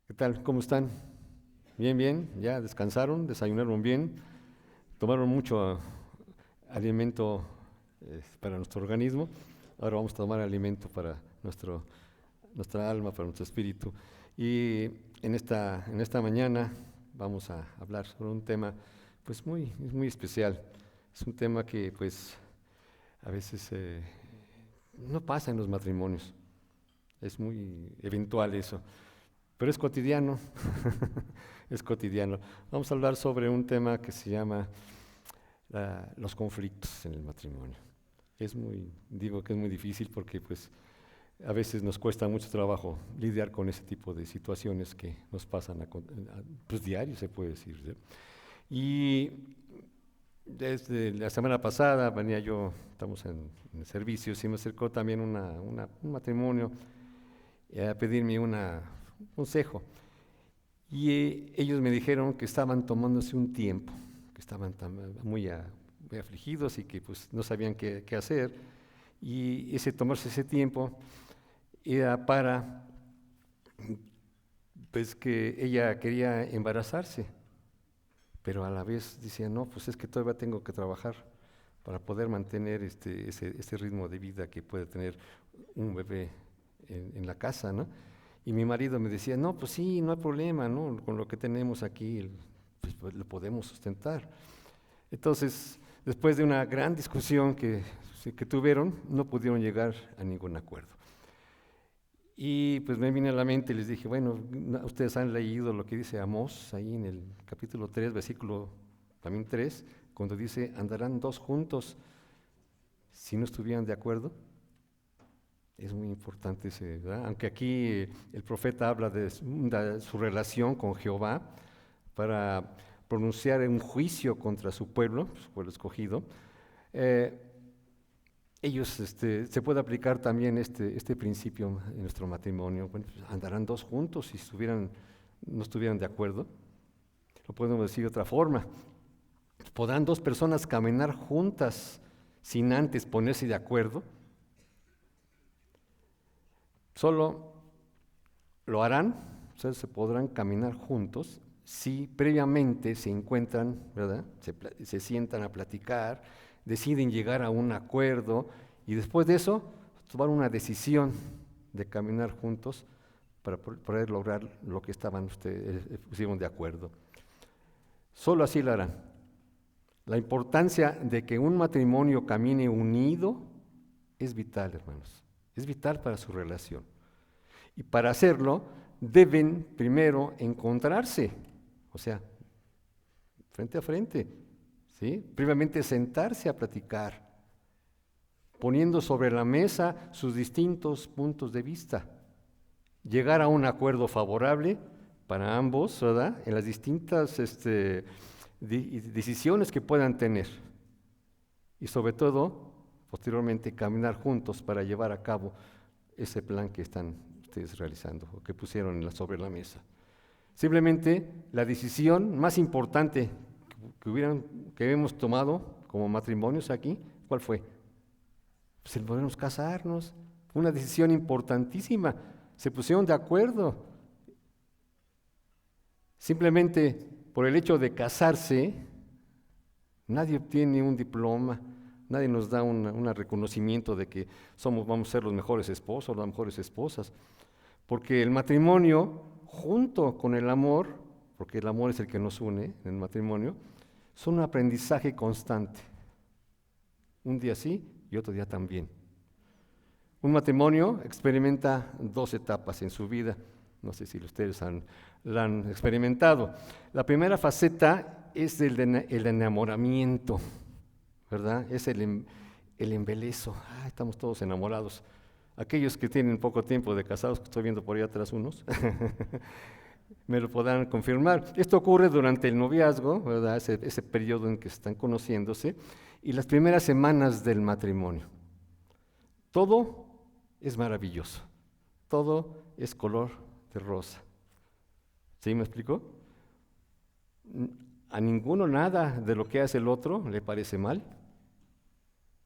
¿Qué tal? ¿Cómo están? Bien, bien. ¿Ya descansaron? ¿Desayunaron bien? ¿Tomaron mucho alimento para nuestro organismo? Ahora vamos a tomar alimento para nuestra alma, para nuestro espíritu. Y en esta mañana vamos a hablar sobre un tema pues muy especial. Es un tema que pues a veces no pasa en los matrimonios. Es muy eventual eso. Pero es cotidiano, es cotidiano. Vamos a hablar sobre un tema que se llama los conflictos en el matrimonio. Digo que es muy difícil porque pues a veces nos cuesta mucho trabajo lidiar con ese tipo de situaciones que nos pasan pues diario, se puede decir, ¿sí? Y desde la semana pasada estamos en servicios y me acercó también un matrimonio a pedirme un consejo. Y ellos me dijeron que estaban tomándose un tiempo, que estaban muy afligidos y que pues no sabían qué hacer. Y tomarse ese tiempo era para, pues que ella quería embarazarse, pero a la vez decía, no, pues es que todavía tengo que trabajar para poder mantener ese ritmo de vida que puede tener un bebé en la casa, ¿no? Y mi marido me decía, no, pues sí, no hay problema, ¿no? Con lo que tenemos aquí, pues lo podemos sustentar. Entonces, después de una gran discusión que tuvieron, no pudieron llegar a ningún acuerdo. Y pues me vine a la mente y les dije, bueno, ustedes han leído lo que dice Amós, ahí en el capítulo 3, versículo también 3, cuando dice, andarán dos juntos si no estuvieran de acuerdo. Es muy importante ¿verdad? Aunque aquí el profeta habla de su relación con Jehová para pronunciar un juicio contra su pueblo escogido, eh, se puede aplicar también este principio en nuestro matrimonio. Bueno, pues andarán dos juntos si no estuvieran de acuerdo. Lo podemos decir de otra forma. ¿Podrán dos personas caminar juntas sin antes ponerse de acuerdo? Solo lo harán, o sea, se podrán caminar juntos si previamente se encuentran, ¿verdad? Se sientan a platicar, deciden llegar a un acuerdo y después de eso tomar una decisión de caminar juntos para poder lograr lo que pusieron de acuerdo. Solo así lo harán. La importancia de que un matrimonio camine unido es vital, hermanos. Es vital para su relación. Y para hacerlo, deben primero encontrarse, o sea, frente a frente, ¿sí? Previamente sentarse a platicar, poniendo sobre la mesa sus distintos puntos de vista, llegar a un acuerdo favorable para ambos, ¿verdad? En las distintas decisiones que puedan tener. Y sobre todo, posteriormente, caminar juntos para llevar a cabo ese plan que están ustedes realizando o que pusieron sobre la mesa. Simplemente la decisión más importante que hemos tomado como matrimonios aquí, ¿cuál fue? Pues el podernos casarnos. Fue una decisión importantísima. Se pusieron de acuerdo. Simplemente por el hecho de casarse, nadie obtiene un diploma, nadie nos da un reconocimiento de que vamos a ser los mejores esposos, las mejores esposas. Porque el matrimonio, junto con el amor, porque el amor es el que nos une en el matrimonio, son un aprendizaje constante. Un día sí y otro día también. Un matrimonio experimenta dos etapas en su vida. No sé si ustedes la han experimentado. La primera faceta es el enamoramiento, ¿verdad? Es el embelezo. Estamos todos enamorados. Aquellos que tienen poco tiempo de casados, que estoy viendo por ahí atrás unos, me lo podrán confirmar. Esto ocurre durante el noviazgo, ¿verdad? Ese periodo en que están conociéndose, y las primeras semanas del matrimonio. Todo es maravilloso, todo es color de rosa. ¿Sí me explico? A ninguno nada de lo que hace el otro le parece mal.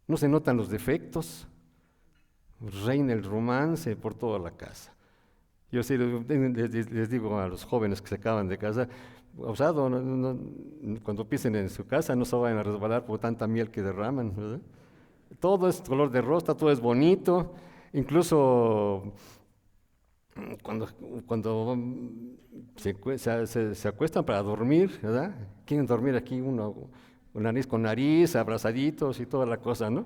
No se notan los defectos. Reina el romance por toda la casa. Yo sí les digo a los jóvenes que se acaban de casar, abusado, cuando pisen en su casa no se vayan a resbalar por tanta miel que derraman, ¿verdad? Todo es color de rosa, todo es bonito, incluso cuando, cuando se acuestan para dormir, ¿verdad? Quieren dormir aquí uno, nariz con nariz, abrazaditos y toda la cosa, ¿no?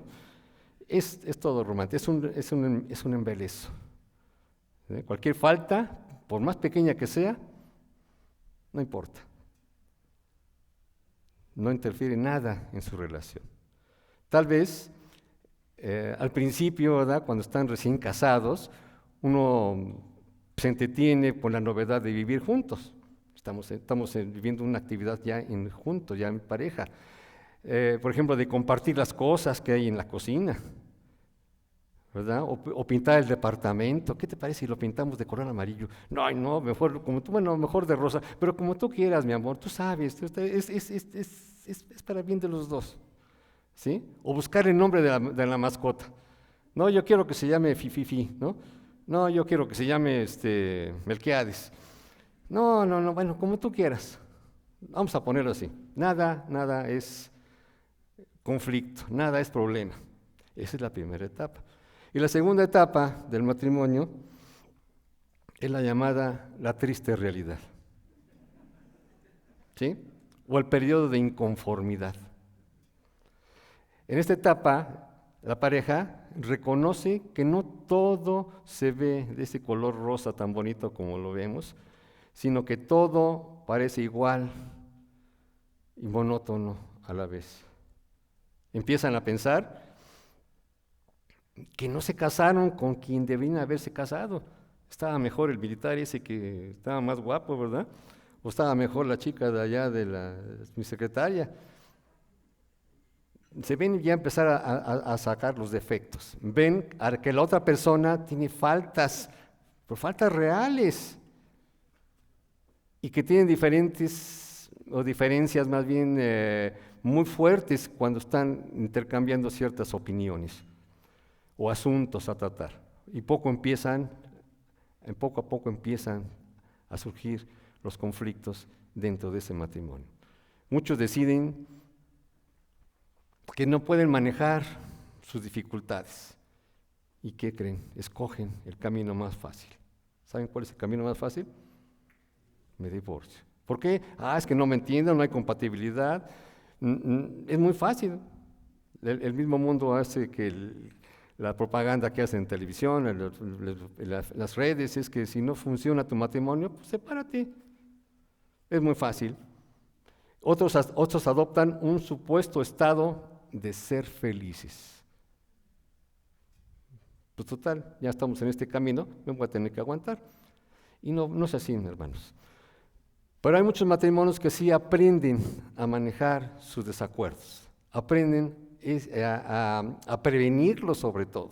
Es todo romántico, es un embelezo. Cualquier falta, por más pequeña que sea, no importa. No interfiere nada en su relación. Tal vez al principio, ¿verdad? Cuando están recién casados, uno se entretiene por la novedad de vivir juntos. Estamos viviendo una actividad ya juntos, ya en pareja. Por ejemplo, de compartir las cosas que hay en la cocina, ¿verdad? O pintar el departamento. ¿Qué te parece si lo pintamos de color amarillo? No, mejor como tú, bueno, mejor de rosa, pero como tú quieras, mi amor, tú sabes, es para bien de los dos, ¿sí? O buscar el nombre de la mascota. No, yo quiero que se llame Fififi, ¿no? No, yo quiero que se llame Melquiades. No, bueno, como tú quieras. Vamos a ponerlo así. Nada es conflicto, nada es problema. Esa es la primera etapa. Y la segunda etapa del matrimonio es la llamada la triste realidad, ¿sí? O el periodo de inconformidad. En esta etapa, la pareja reconoce que no todo se ve de ese color rosa tan bonito como lo vemos, sino que todo parece igual y monótono a la vez. Empiezan a pensar que no se casaron con quien debían haberse casado. Estaba mejor el militar ese que estaba más guapo, ¿verdad? O estaba mejor la chica de allá mi secretaria. Se ven ya empezar a sacar los defectos. Ven que la otra persona tiene faltas, pero faltas reales, y que tienen diferencias más bien muy fuertes cuando están intercambiando ciertas opiniones o asuntos a tratar. Y poco a poco empiezan a surgir los conflictos dentro de ese matrimonio. Muchos deciden que no pueden manejar sus dificultades. ¿Y qué creen? Escogen el camino más fácil. ¿Saben cuál es el camino más fácil? Me divorcio. ¿Por qué? Es que no me entienden, no hay compatibilidad. Es muy fácil. El mismo mundo hace que la propaganda que hacen en televisión, las redes, es que si no funciona tu matrimonio, pues sepárate. Es muy fácil. Otros adoptan un supuesto estado de ser felices. Pues total, ya estamos en este camino, me voy a tener que aguantar. Y no es así, hermanos. Pero hay muchos matrimonios que sí aprenden a manejar sus desacuerdos, aprenden a prevenirlos sobre todo.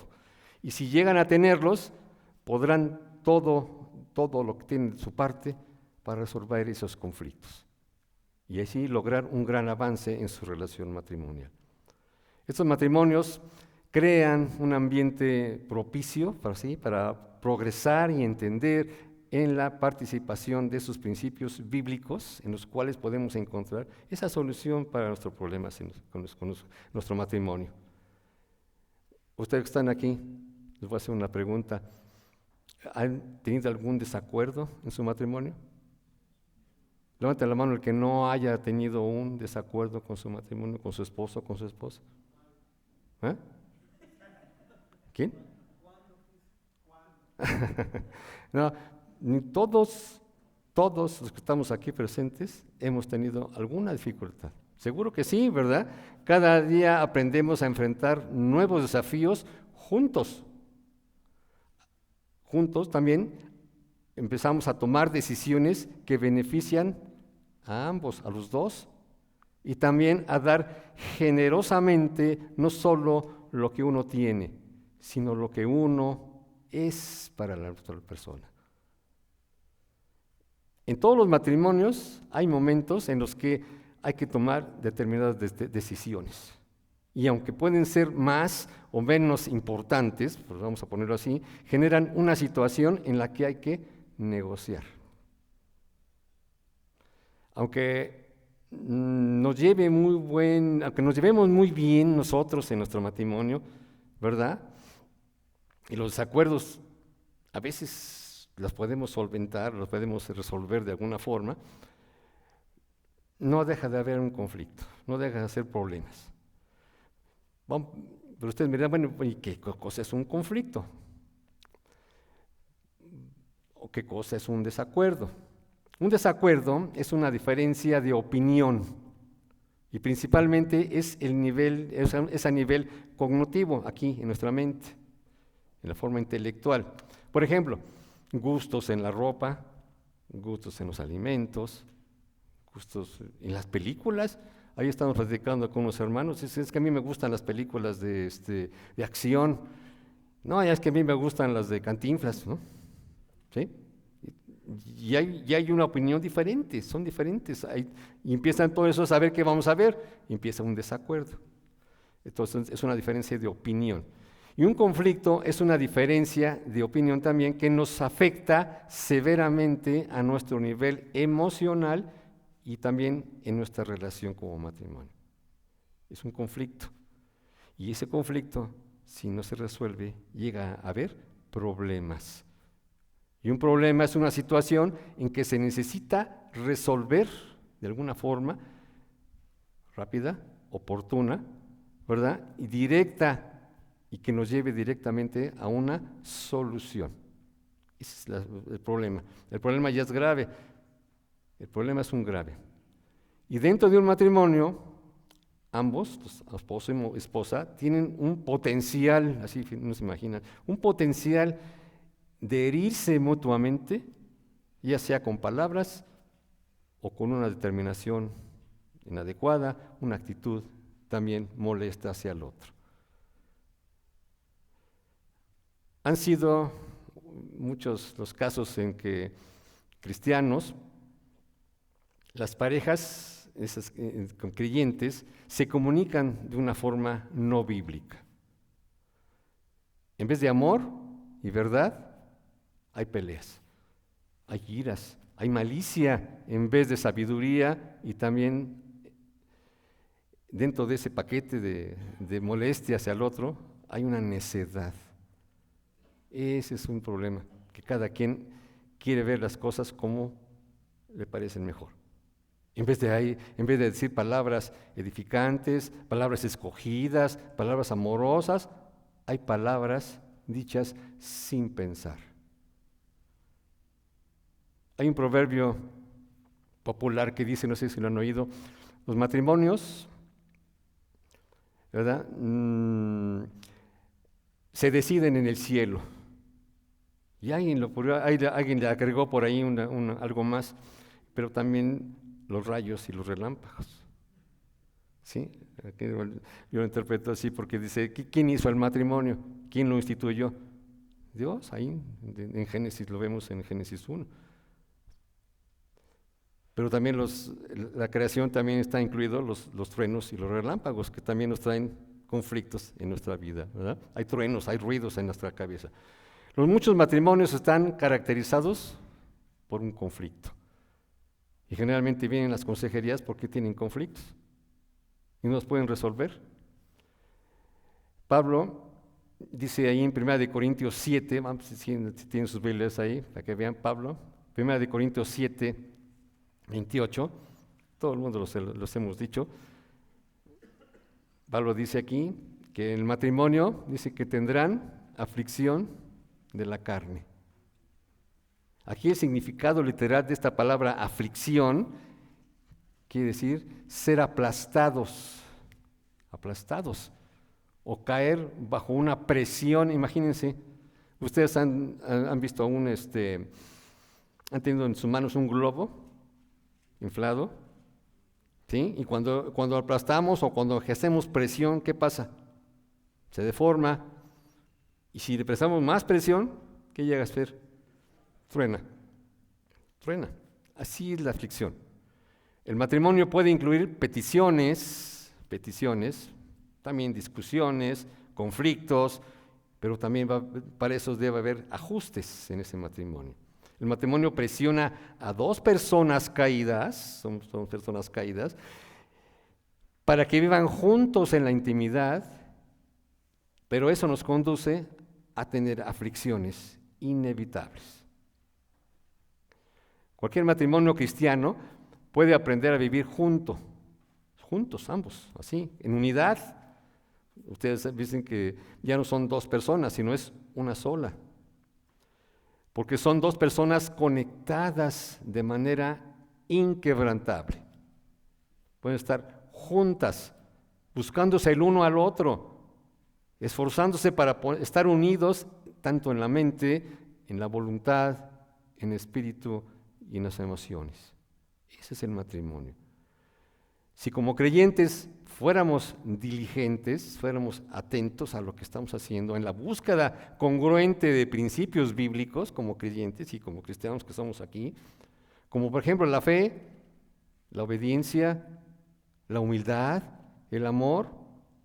Y si llegan a tenerlos, podrán todo lo que tienen de su parte para resolver esos conflictos. Y así lograr un gran avance en su relación matrimonial. Estos matrimonios crean un ambiente propicio para progresar y entender en la participación de esos principios bíblicos en los cuales podemos encontrar esa solución para nuestros problemas con nuestro matrimonio. Ustedes que están aquí, les voy a hacer una pregunta. ¿Han tenido algún desacuerdo en su matrimonio? Levanten la mano el que no haya tenido un desacuerdo con su matrimonio, con su esposo o con su esposa. ¿Quién? No, todos los que estamos aquí presentes hemos tenido alguna dificultad. Seguro que sí, ¿verdad? Cada día aprendemos a enfrentar nuevos desafíos juntos. Juntos también empezamos a tomar decisiones que benefician a ambos, a los dos, y también a dar generosamente no solo lo que uno tiene, sino lo que uno es para la otra persona. En todos los matrimonios hay momentos en los que hay que tomar determinadas decisiones. Y aunque pueden ser más o menos importantes, pues vamos a ponerlo así, generan una situación en la que hay que negociar. Aunque nos llevemos muy bien nosotros en nuestro matrimonio, ¿verdad? Y los desacuerdos a veces los podemos solventar, los podemos resolver de alguna forma, no deja de haber un conflicto, no deja de ser problemas. Pero ustedes me dirán, bueno, ¿y qué cosa es un conflicto? ¿O qué cosa es un desacuerdo? Un desacuerdo es una diferencia de opinión y principalmente es a nivel cognitivo, aquí en nuestra mente, en la forma intelectual. Por ejemplo, gustos en la ropa, gustos en los alimentos, gustos en las películas. Ahí estamos platicando con unos hermanos, es que a mí me gustan las películas de acción. No, ya es que a mí me gustan las de Cantinflas, ¿no? ¿Sí? Y hay una opinión diferente, son diferentes. Y empiezan todo eso a saber qué vamos a ver, y empieza un desacuerdo. Entonces es una diferencia de opinión. Y un conflicto es una diferencia de opinión también que nos afecta severamente a nuestro nivel emocional y también en nuestra relación como matrimonio. Es un conflicto. Y ese conflicto, si no se resuelve, llega a haber problemas. Y un problema es una situación en que se necesita resolver de alguna forma rápida, oportuna, ¿verdad? Y directa, y que nos lleve directamente a una solución. Ese es el problema. El problema ya es grave. El problema es un grave. Y dentro de un matrimonio, ambos, esposo y esposa, tienen un potencial, así no se imaginan, un potencial de herirse mutuamente, ya sea con palabras o con una determinación inadecuada, una actitud también molesta hacia el otro. Han sido muchos los casos en que cristianos, las parejas con creyentes, se comunican de una forma no bíblica. En vez de amor y verdad, hay peleas, hay iras, hay malicia en vez de sabiduría, y también dentro de ese paquete de molestia hacia el otro hay una necedad. Ese es un problema, que cada quien quiere ver las cosas como le parecen mejor. En vez de decir palabras edificantes, palabras escogidas, palabras amorosas, hay palabras dichas sin pensar. Hay un proverbio popular que dice, no sé si lo han oído, los matrimonios, ¿verdad? Se deciden en el cielo. Y alguien le agregó por ahí algo más, pero también los rayos y los relámpagos. ¿Sí? Yo lo interpreto así porque dice, ¿quién hizo el matrimonio? ¿Quién lo instituyó? Dios, ahí en Génesis, lo vemos en Génesis 1. Pero también la creación también está incluido los truenos y los relámpagos, que también nos traen conflictos en nuestra vida, ¿verdad? Hay truenos, hay ruidos en nuestra cabeza. Muchos matrimonios están caracterizados por un conflicto. Y generalmente vienen las consejerías porque tienen conflictos y no los pueden resolver. Pablo dice ahí en 1 Corintios 7, si tienen sus Biblias ahí, para que vean Pablo, 1 Corintios 7, 28, todo el mundo los hemos dicho. Pablo dice aquí que en el matrimonio dice que tendrán aflicción de la carne. Aquí el significado literal de esta palabra aflicción quiere decir ser aplastados, o caer bajo una presión. Imagínense, ustedes han visto han tenido en sus manos un globo inflado, ¿sí? Y cuando aplastamos o cuando ejercemos presión, ¿qué pasa? Se deforma. Y si le prestamos más presión, ¿qué llega a ser? Truena. Así es la aflicción. El matrimonio puede incluir peticiones, también discusiones, conflictos, pero también para eso debe haber ajustes en ese matrimonio. El matrimonio presiona a dos personas caídas, son personas caídas, para que vivan juntos en la intimidad, pero eso nos conduce a tener aflicciones inevitables. Cualquier matrimonio cristiano puede aprender a vivir juntos ambos, así, en unidad. Ustedes dicen que ya no son dos personas, sino es una sola. Porque son dos personas conectadas de manera inquebrantable. Pueden estar juntas, buscándose el uno al otro, esforzándose para estar unidos tanto en la mente, en la voluntad, en el espíritu y en las emociones. Ese es el matrimonio. Si como creyentes fuéramos diligentes, fuéramos atentos a lo que estamos haciendo en la búsqueda congruente de principios bíblicos como creyentes y como cristianos que somos aquí, como por ejemplo la fe, la obediencia, la humildad, el amor,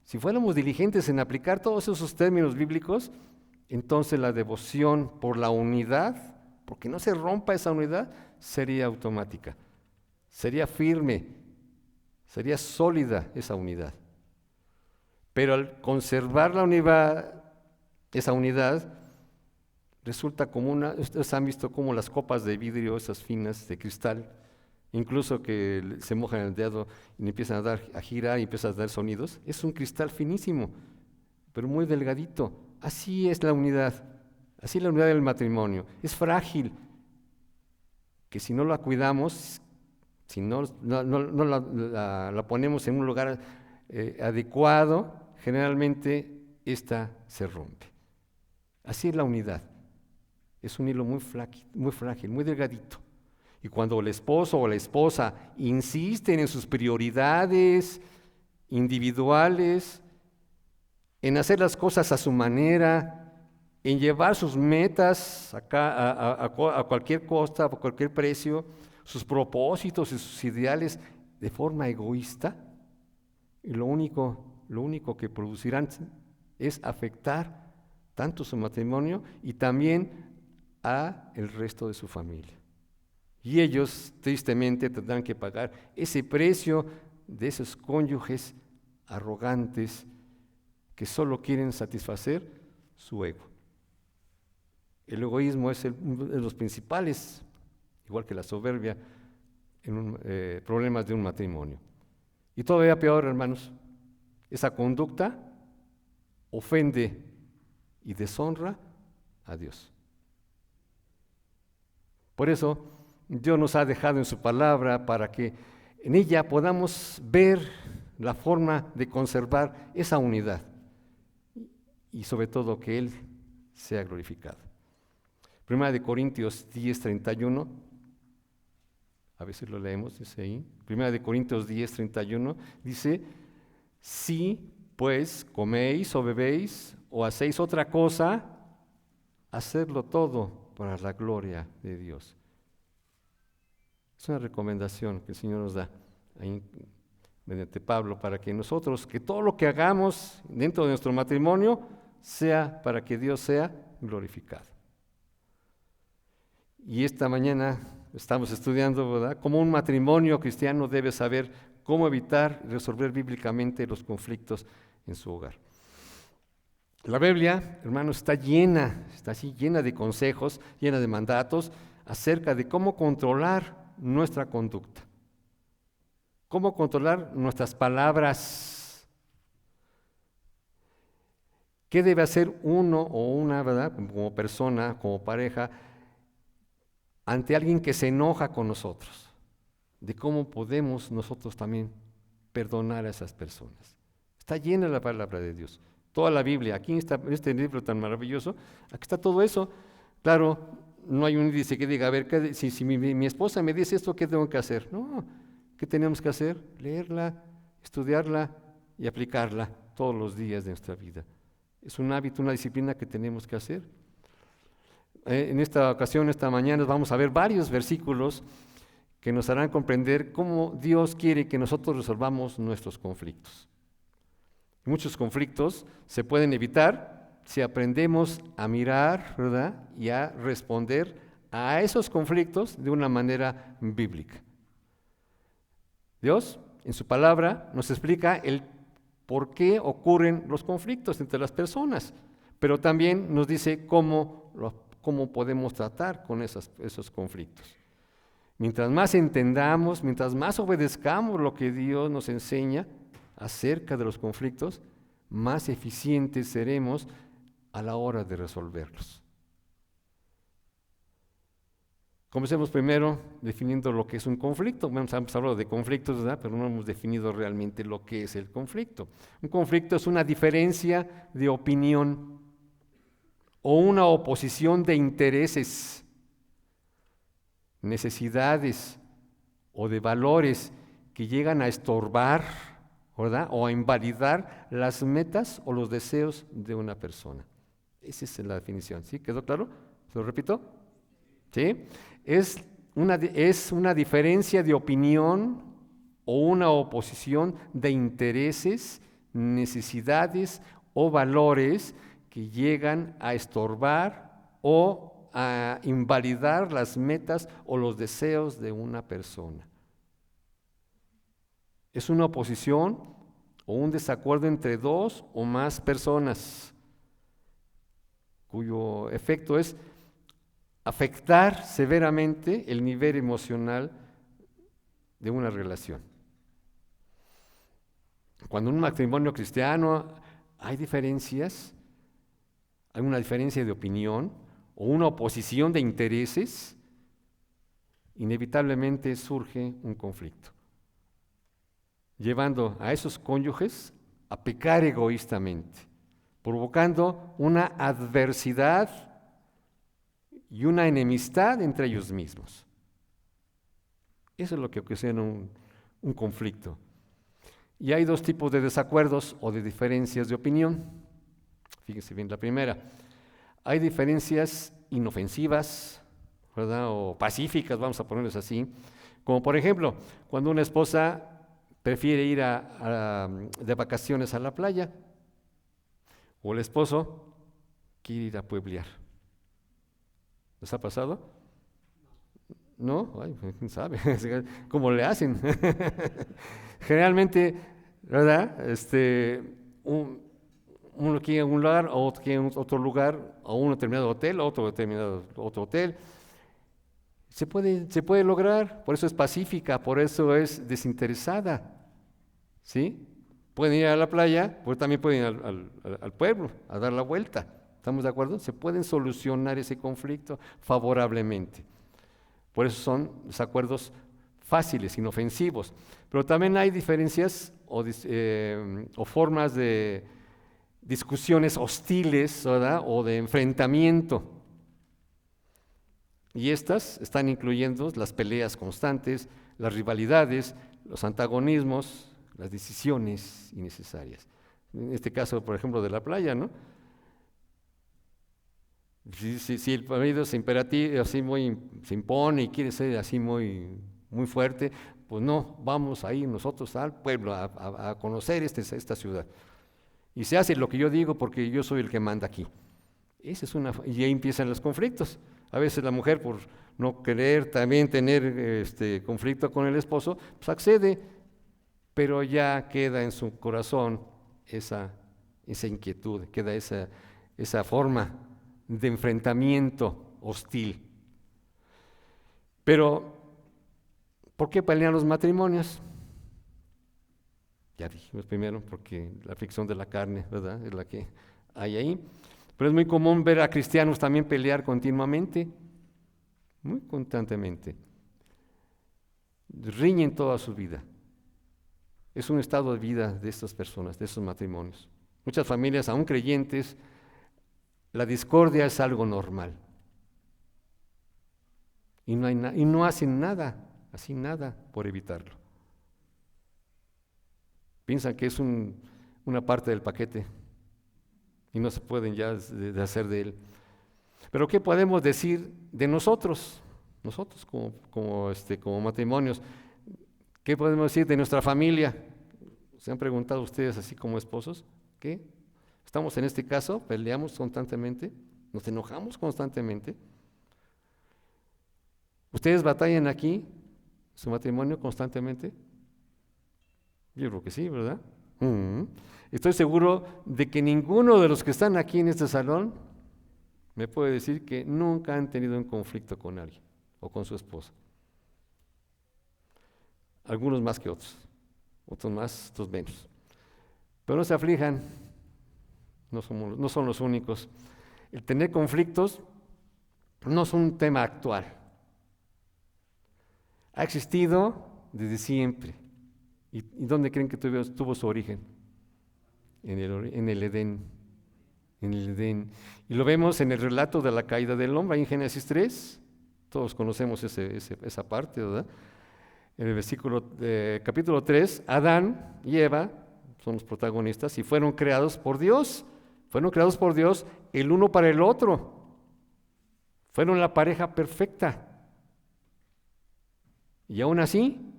si fuéramos diligentes en aplicar todos esos términos bíblicos, entonces la devoción por la unidad, porque no se rompa esa unidad, sería automática, sería firme, sería sólida esa unidad. Pero al conservar la unidad, esa unidad, resulta como ustedes han visto como las copas de vidrio, esas finas de cristal, incluso que se mojan el dedo y empiezan a girar y empiezan a dar sonidos, es un cristal finísimo, pero muy delgadito. Así es la unidad, así es la unidad del matrimonio. Es frágil, que si no la cuidamos, si no la ponemos en un lugar adecuado, generalmente esta se rompe. Así es la unidad. Es un hilo muy frágil, muy delgadito. Y cuando el esposo o la esposa insisten en sus prioridades individuales, en hacer las cosas a su manera, en llevar sus metas a cualquier costa, a cualquier precio, sus propósitos y sus ideales de forma egoísta, y lo único que producirán es afectar tanto su matrimonio y también a el resto de su familia. Y ellos tristemente tendrán que pagar ese precio de esos cónyuges arrogantes que solo quieren satisfacer su ego. El egoísmo es uno de los principales, igual que la soberbia, problemas de un matrimonio. Y todavía peor, hermanos, esa conducta ofende y deshonra a Dios. Por eso, Dios nos ha dejado en su palabra para que en ella podamos ver la forma de conservar esa unidad y sobre todo que Él sea glorificado. Primera de Corintios 10:31, a veces lo leemos, dice ahí, Primera de Corintios 10:31, dice, si pues coméis o bebéis o hacéis otra cosa, hacedlo todo para la gloria de Dios. Es una recomendación que el Señor nos da ahí mediante Pablo para que nosotros, que todo lo que hagamos dentro de nuestro matrimonio sea para que Dios sea glorificado. Y esta mañana estamos estudiando, ¿verdad?, cómo un matrimonio cristiano debe saber cómo evitar y resolver bíblicamente los conflictos en su hogar. La Biblia, hermanos, está así llena de consejos, llena de mandatos acerca de cómo controlar nuestra conducta, cómo controlar nuestras palabras, qué debe hacer uno o una, ¿verdad?, como persona, como pareja, ante alguien que se enoja con nosotros, de cómo podemos nosotros también perdonar a esas personas. Está llena la palabra de Dios, toda la Biblia, aquí está, en este libro tan maravilloso, aquí está todo eso. Claro, no hay un índice que diga, a ver, si mi esposa me dice esto, ¿qué tengo que hacer? No, ¿qué tenemos que hacer? Leerla, estudiarla y aplicarla todos los días de nuestra vida. Es un hábito, una disciplina que tenemos que hacer. En esta ocasión, esta mañana, vamos a ver varios versículos que nos harán comprender cómo Dios quiere que nosotros resolvamos nuestros conflictos. Muchos conflictos se pueden evitar si aprendemos a mirar, ¿verdad?, y a responder a esos conflictos de una manera bíblica. Dios, en su palabra, nos explica el por qué ocurren los conflictos entre las personas, pero también nos dice cómo podemos tratar con esos conflictos. Mientras más entendamos, mientras más obedezcamos lo que Dios nos enseña acerca de los conflictos, más eficientes seremos a la hora de resolverlos. Comencemos primero definiendo lo que es un conflicto. Bueno, hemos hablado de conflictos, ¿verdad? Pero no hemos definido realmente lo que es el conflicto. Un conflicto es una diferencia de opinión o una oposición de intereses, necesidades o de valores que llegan a estorbar, ¿verdad? O a invalidar las metas o los deseos de una persona. Esa es la definición, ¿sí? ¿Quedó claro? ¿Se lo repito? ¿Sí? Es una diferencia de opinión o una oposición de intereses, necesidades o valores que llegan a estorbar o a invalidar las metas o los deseos de una persona. Es una oposición o un desacuerdo entre dos o más personas, cuyo efecto es afectar severamente el nivel emocional de una relación. Cuando en un matrimonio cristiano hay diferencias, hay una diferencia de opinión o una oposición de intereses, inevitablemente surge un conflicto, llevando a esos cónyuges a pecar egoístamente, provocando una adversidad y una enemistad entre ellos mismos. Eso es lo que ocasiona un conflicto. Y hay dos tipos de desacuerdos o de diferencias de opinión. Fíjense bien, la primera, hay diferencias inofensivas, ¿verdad? O pacíficas, vamos a ponerles así, como por ejemplo, cuando una esposa prefiere ir de vacaciones a la playa, o el esposo quiere ir a pueblear. ¿Les ha pasado? ¿No? Ay, ¿quién sabe? ¿Cómo le hacen? Generalmente, ¿verdad? Uno quiere un lugar, o otro quiere otro lugar, o un determinado hotel, otro determinado otro hotel. Se puede lograr, por eso es pacífica, por eso es desinteresada. ¿Sí? Pueden ir a la playa, pero también pueden ir al pueblo a dar la vuelta. ¿Estamos de acuerdo? Se pueden solucionar ese conflicto favorablemente. Por eso son desacuerdos fáciles, inofensivos. Pero también hay diferencias o formas de discusiones hostiles, ¿verdad? O de enfrentamiento. Y estas están incluyendo las peleas constantes, las rivalidades, los antagonismos, las decisiones innecesarias. En este caso, por ejemplo, de la playa, ¿no? Si el marido se impone y quiere ser así muy fuerte, pues no, vamos a ir nosotros al pueblo a conocer esta ciudad. Y se hace lo que yo digo porque yo soy el que manda aquí. Y ahí empiezan los conflictos. A veces la mujer, por no querer también tener conflicto con el esposo, pues accede, pero ya queda en su corazón esa inquietud, queda esa forma de enfrentamiento hostil. Pero, ¿por qué pelean los matrimonios? Ya dijimos primero, porque la fricción de la carne, ¿verdad? Es la que hay ahí. Pero es muy común ver a cristianos también pelear continuamente, muy constantemente. Riñen toda su vida. Es un estado de vida de estas personas, de estos matrimonios. Muchas familias, aún creyentes, la discordia es algo normal. Y no hacen nada por evitarlo. Piensan que es una parte del paquete y no se pueden ya deshacer de él. Pero ¿qué podemos decir de nosotros como matrimonios? ¿Qué podemos decir de nuestra familia? ¿Se han preguntado ustedes así como esposos? ¿Qué? ¿Estamos en este caso? ¿Peleamos constantemente? ¿Nos enojamos constantemente? ¿Ustedes batallan aquí, su matrimonio, constantemente? Yo creo que sí, ¿verdad? Estoy seguro de que ninguno de los que están aquí en este salón me puede decir que nunca han tenido un conflicto con alguien o con su esposa. Algunos más que otros, otros más, otros menos. Pero no se aflijan, no son los únicos. El tener conflictos no es un tema actual. Ha existido desde siempre. ¿Y dónde creen que tuvo su origen? En el Edén. En el Edén. Y lo vemos en el relato de la caída del hombre, ahí en Génesis 3. Todos conocemos esa parte, ¿verdad? En el capítulo 3, Adán y Eva son los protagonistas y fueron creados por Dios. Fueron creados por Dios el uno para el otro. Fueron la pareja perfecta. Y aún así,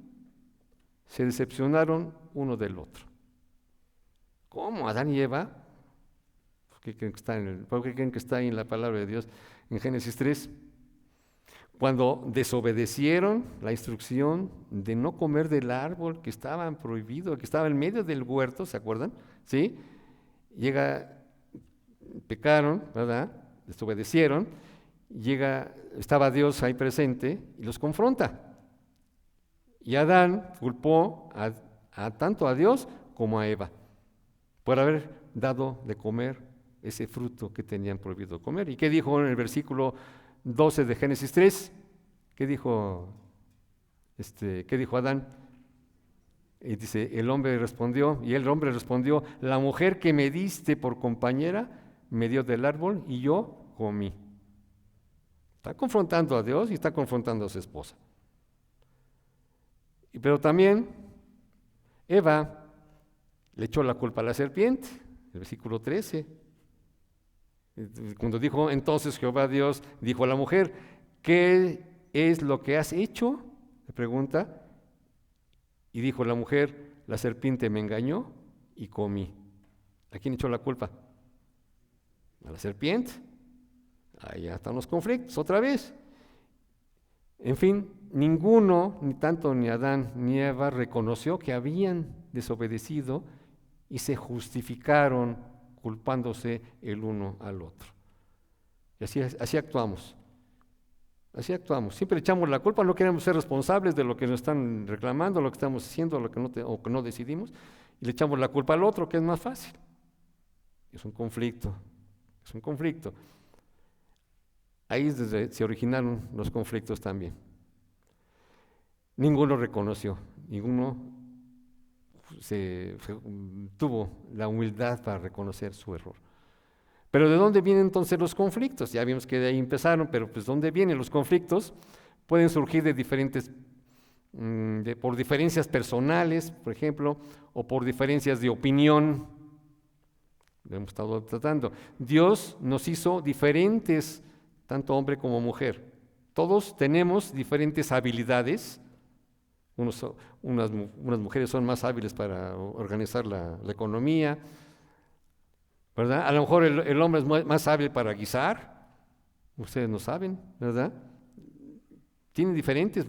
se decepcionaron uno del otro. ¿Cómo? Adán y Eva. ¿Por qué creen que está ahí en la palabra de Dios en Génesis 3? Cuando desobedecieron la instrucción de no comer del árbol que estaba prohibido, que estaba en medio del huerto, ¿se acuerdan? ¿Sí? Pecaron, ¿verdad? Desobedecieron, estaba Dios ahí presente y los confronta. Y Adán culpó tanto a Dios como a Eva por haber dado de comer ese fruto que tenían prohibido comer. ¿Y qué dijo en el versículo 12 de Génesis 3? ¿Qué dijo Adán? Y dice, el hombre respondió, la mujer que me diste por compañera me dio del árbol y yo comí. Está confrontando a Dios y está confrontando a su esposa. Pero también Eva le echó la culpa a la serpiente, el versículo 13. Cuando dijo, entonces Jehová Dios dijo a la mujer, ¿qué es lo que has hecho? Le pregunta. Y dijo la mujer, la serpiente me engañó y comí. ¿A quién echó la culpa? A la serpiente. Ahí ya están los conflictos, otra vez. En fin, ninguno, ni tanto ni Adán ni Eva, reconoció que habían desobedecido y se justificaron culpándose el uno al otro. Y así actuamos. Así actuamos. Siempre echamos la culpa, no queremos ser responsables de lo que nos están reclamando, lo que estamos haciendo, o que no decidimos, y le echamos la culpa al otro, que es más fácil. Es un conflicto. Ahí es donde se originaron los conflictos también. Ninguno reconoció, ninguno tuvo la humildad para reconocer su error. Pero ¿de dónde vienen entonces los conflictos? Ya vimos que de ahí empezaron, pero pues ¿dónde vienen los conflictos? Pueden surgir por diferencias personales, por ejemplo, o por diferencias de opinión. Lo hemos estado tratando. Dios nos hizo diferentes, tanto hombre como mujer. Todos tenemos diferentes habilidades. Unas mujeres son más hábiles para organizar la economía, ¿verdad? A lo mejor el hombre es más hábil para guisar, ustedes no saben, ¿verdad? Tienen diferentes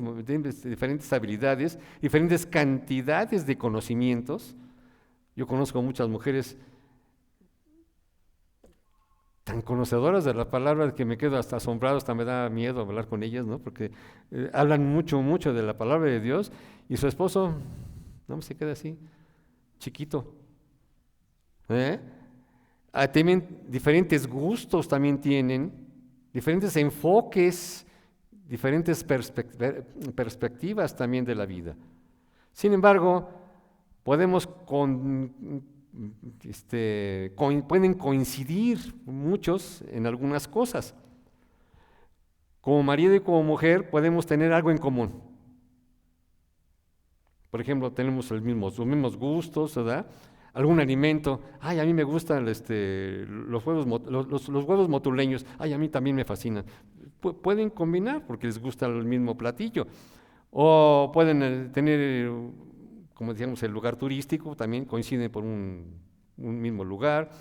habilidades, diferentes cantidades de conocimientos. Yo conozco muchas mujeres tan conocedoras de la palabra que me quedo hasta asombrado, hasta me da miedo hablar con ellas, ¿no? Porque hablan mucho de la palabra de Dios y su esposo no se queda así, chiquito. Tienen diferentes gustos, también tienen diferentes enfoques, diferentes perspectivas también de la vida. Sin embargo, pueden coincidir muchos en algunas cosas. Como marido y como mujer podemos tener algo en común. Por ejemplo, tenemos los mismos gustos, ¿verdad? Algún alimento, a mí me gustan los huevos motuleños, a mí también me fascinan. Pueden combinar porque les gusta el mismo platillo. O pueden tener, como decíamos, el lugar turístico, también coinciden por un mismo lugar,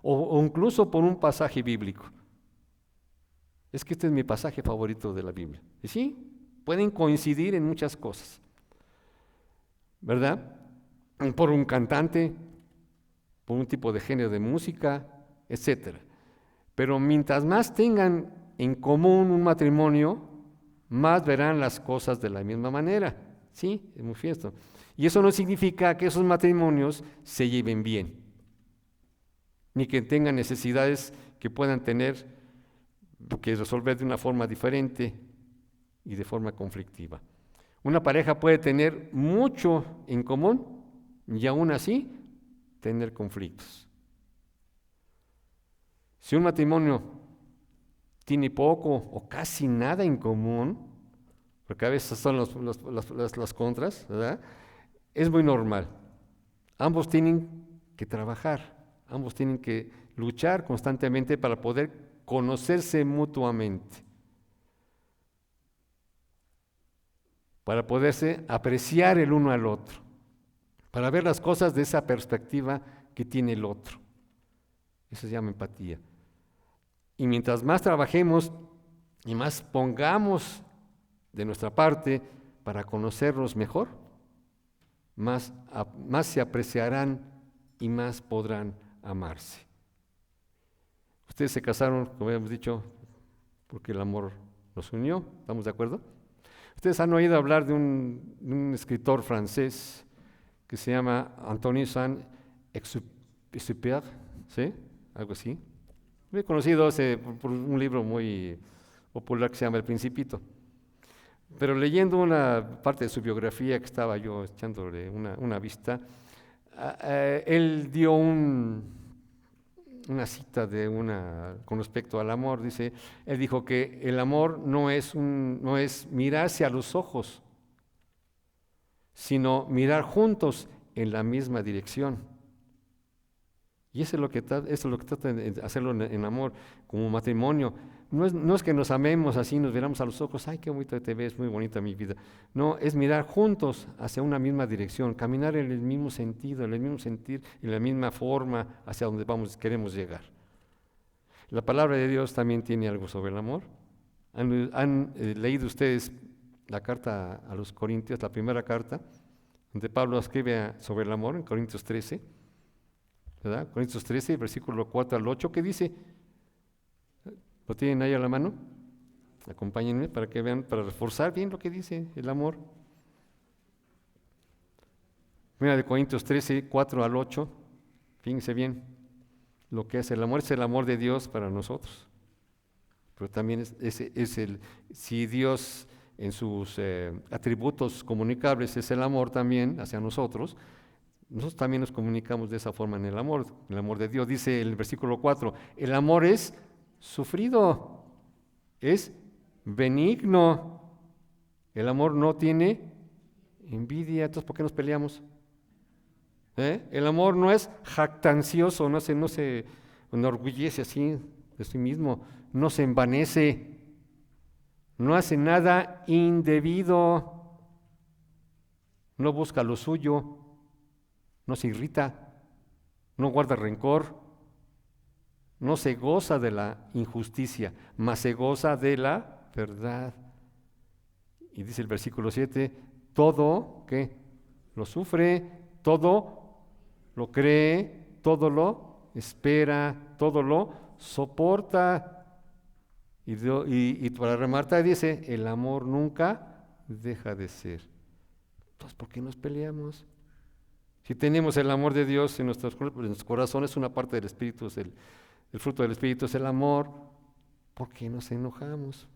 o incluso por un pasaje bíblico. Es que este es mi pasaje favorito de la Biblia. ¿Y sí? pueden coincidir en muchas cosas, ¿verdad? Por un cantante, por un tipo de género de música, etcétera. Pero mientras más tengan en común un matrimonio, más verán las cosas de la misma manera. Sí, es muy cierto. Y eso no significa que esos matrimonios se lleven bien, ni que tengan necesidades que puedan tener que resolver de una forma diferente y de forma conflictiva. Una pareja puede tener mucho en común y aún así tener conflictos. Si un matrimonio tiene poco o casi nada en común, porque a veces son las contras, ¿verdad? Es muy normal. Ambos tienen que trabajar, ambos tienen que luchar constantemente para poder conocerse mutuamente, para poderse apreciar el uno al otro, para ver las cosas de esa perspectiva que tiene el otro. Eso se llama empatía. Y mientras más trabajemos y más pongamos de nuestra parte para conocernos mejor, más se apreciarán y más podrán amarse. Ustedes se casaron, como habíamos dicho, porque el amor los unió, ¿estamos de acuerdo? Ustedes han oído hablar de un escritor francés que se llama Antoine Saint-Exupéry, ¿sí? Algo así. Lo he conocido por un libro muy popular que se llama El Principito. Pero leyendo una parte de su biografía que estaba yo echándole una vista, él dio una cita con respecto al amor. Él dijo que el amor no es mirarse a los ojos, sino mirar juntos en la misma dirección. Y eso es lo que trata de hacerlo en amor, como matrimonio. No es que nos amemos así, nos miramos a los ojos, ay, qué bonito te ves, muy bonita mi vida. No, es mirar juntos hacia una misma dirección, caminar en el mismo sentido, en el mismo sentir, en la misma forma hacia donde queremos llegar. La palabra de Dios también tiene algo sobre el amor. ¿Han leído ustedes la carta a los Corintios, la primera carta, donde Pablo escribe sobre el amor en Corintios 13? ¿Verdad? Corintios 13, versículo 4 al 8, ¿qué dice? ¿Lo tienen ahí a la mano? Acompáñenme para que vean, para reforzar bien lo que dice el amor. Mira, de Corintios 13, 4 al 8, fíjense bien, lo que es el amor de Dios para nosotros. Pero también si Dios en sus atributos comunicables es el amor también hacia nosotros también nos comunicamos de esa forma en el amor de Dios. Dice el versículo 4, el amor es sufrido, es benigno, el amor no tiene envidia. Entonces, ¿por qué nos peleamos? El amor no es jactancioso, no se enorgullece así de sí mismo, no se envanece, no hace nada indebido, no busca lo suyo, no se irrita, no guarda rencor, no se goza de la injusticia, mas se goza de la verdad. Y dice el versículo 7, todo, ¿qué? Lo sufre, todo lo cree, todo lo espera, todo lo soporta. Y para rematar dice, el amor nunca deja de ser. Entonces, ¿por qué nos peleamos? Si tenemos el amor de Dios en nuestros corazones, una parte del Espíritu, el fruto del Espíritu es el amor, ¿por qué nos enojamos?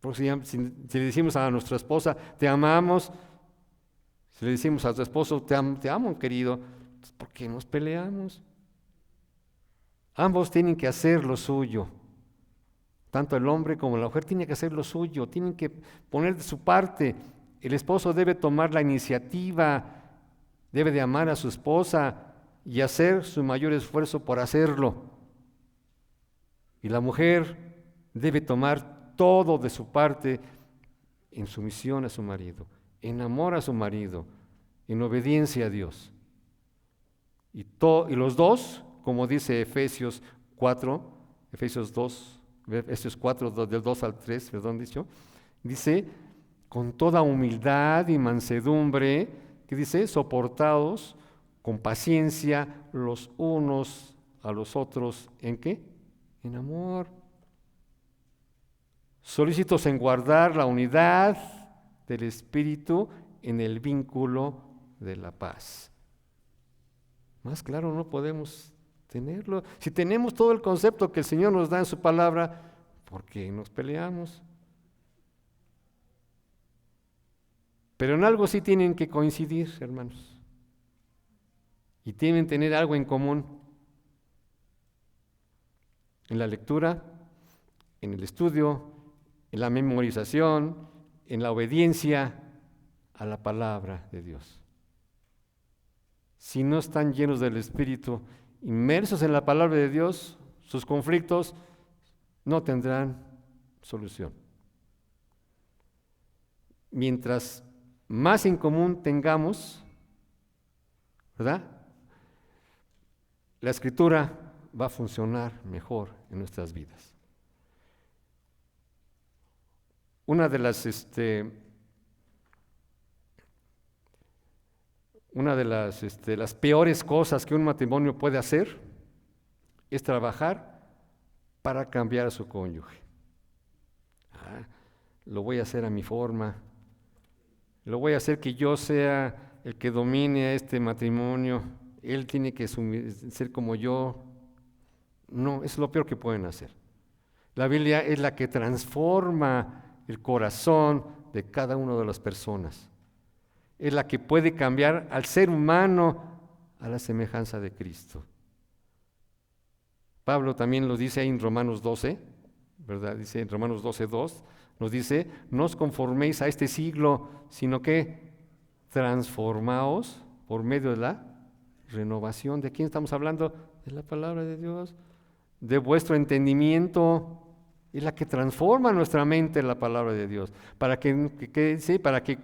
Porque si le decimos a nuestra esposa, te amamos, si le decimos a tu esposo, te amo, querido, ¿por qué nos peleamos? Ambos tienen que hacer lo suyo. Tanto el hombre como la mujer tienen que hacer lo suyo, tienen que poner de su parte. El esposo debe tomar la iniciativa, debe de amar a su esposa y hacer su mayor esfuerzo por hacerlo. Y la mujer debe tomar todo de su parte en sumisión a su marido, en amor a su marido, en obediencia a Dios. Y los dos, como dice Efesios 2, Efesios 4, del 2 al 3, perdón, dice, con toda humildad y mansedumbre, que dice, soportados con paciencia los unos a los otros, ¿en qué? En amor. Solícitos en guardar la unidad del Espíritu en el vínculo de la paz. Más claro no podemos tenerlo. Si tenemos todo el concepto que el Señor nos da en su palabra, ¿por qué nos peleamos? Pero en algo sí tienen que coincidir, hermanos. Y tienen que tener algo en común. En la lectura, en el estudio, en la memorización, en la obediencia a la palabra de Dios. Si no están llenos del Espíritu, inmersos en la palabra de Dios, sus conflictos no tendrán solución. Mientras más en común tengamos, ¿verdad? La Escritura va a funcionar mejor en nuestras vidas. Una de las peores cosas que un matrimonio puede hacer es trabajar para cambiar a su cónyuge. Lo voy a hacer a mi forma, lo voy a hacer que yo sea el que domine a este matrimonio, él tiene que ser como yo. No, eso es lo peor que pueden hacer. La Biblia es la que transforma el corazón de cada una de las personas. Es la que puede cambiar al ser humano a la semejanza de Cristo. Pablo también lo dice ahí en Romanos 12, ¿verdad? Dice en Romanos 12:2, nos dice, no os conforméis a este siglo, sino que transformaos por medio de la renovación. ¿De quién estamos hablando? De la palabra de Dios. De vuestro entendimiento. Es la que transforma nuestra mente la palabra de Dios. Para que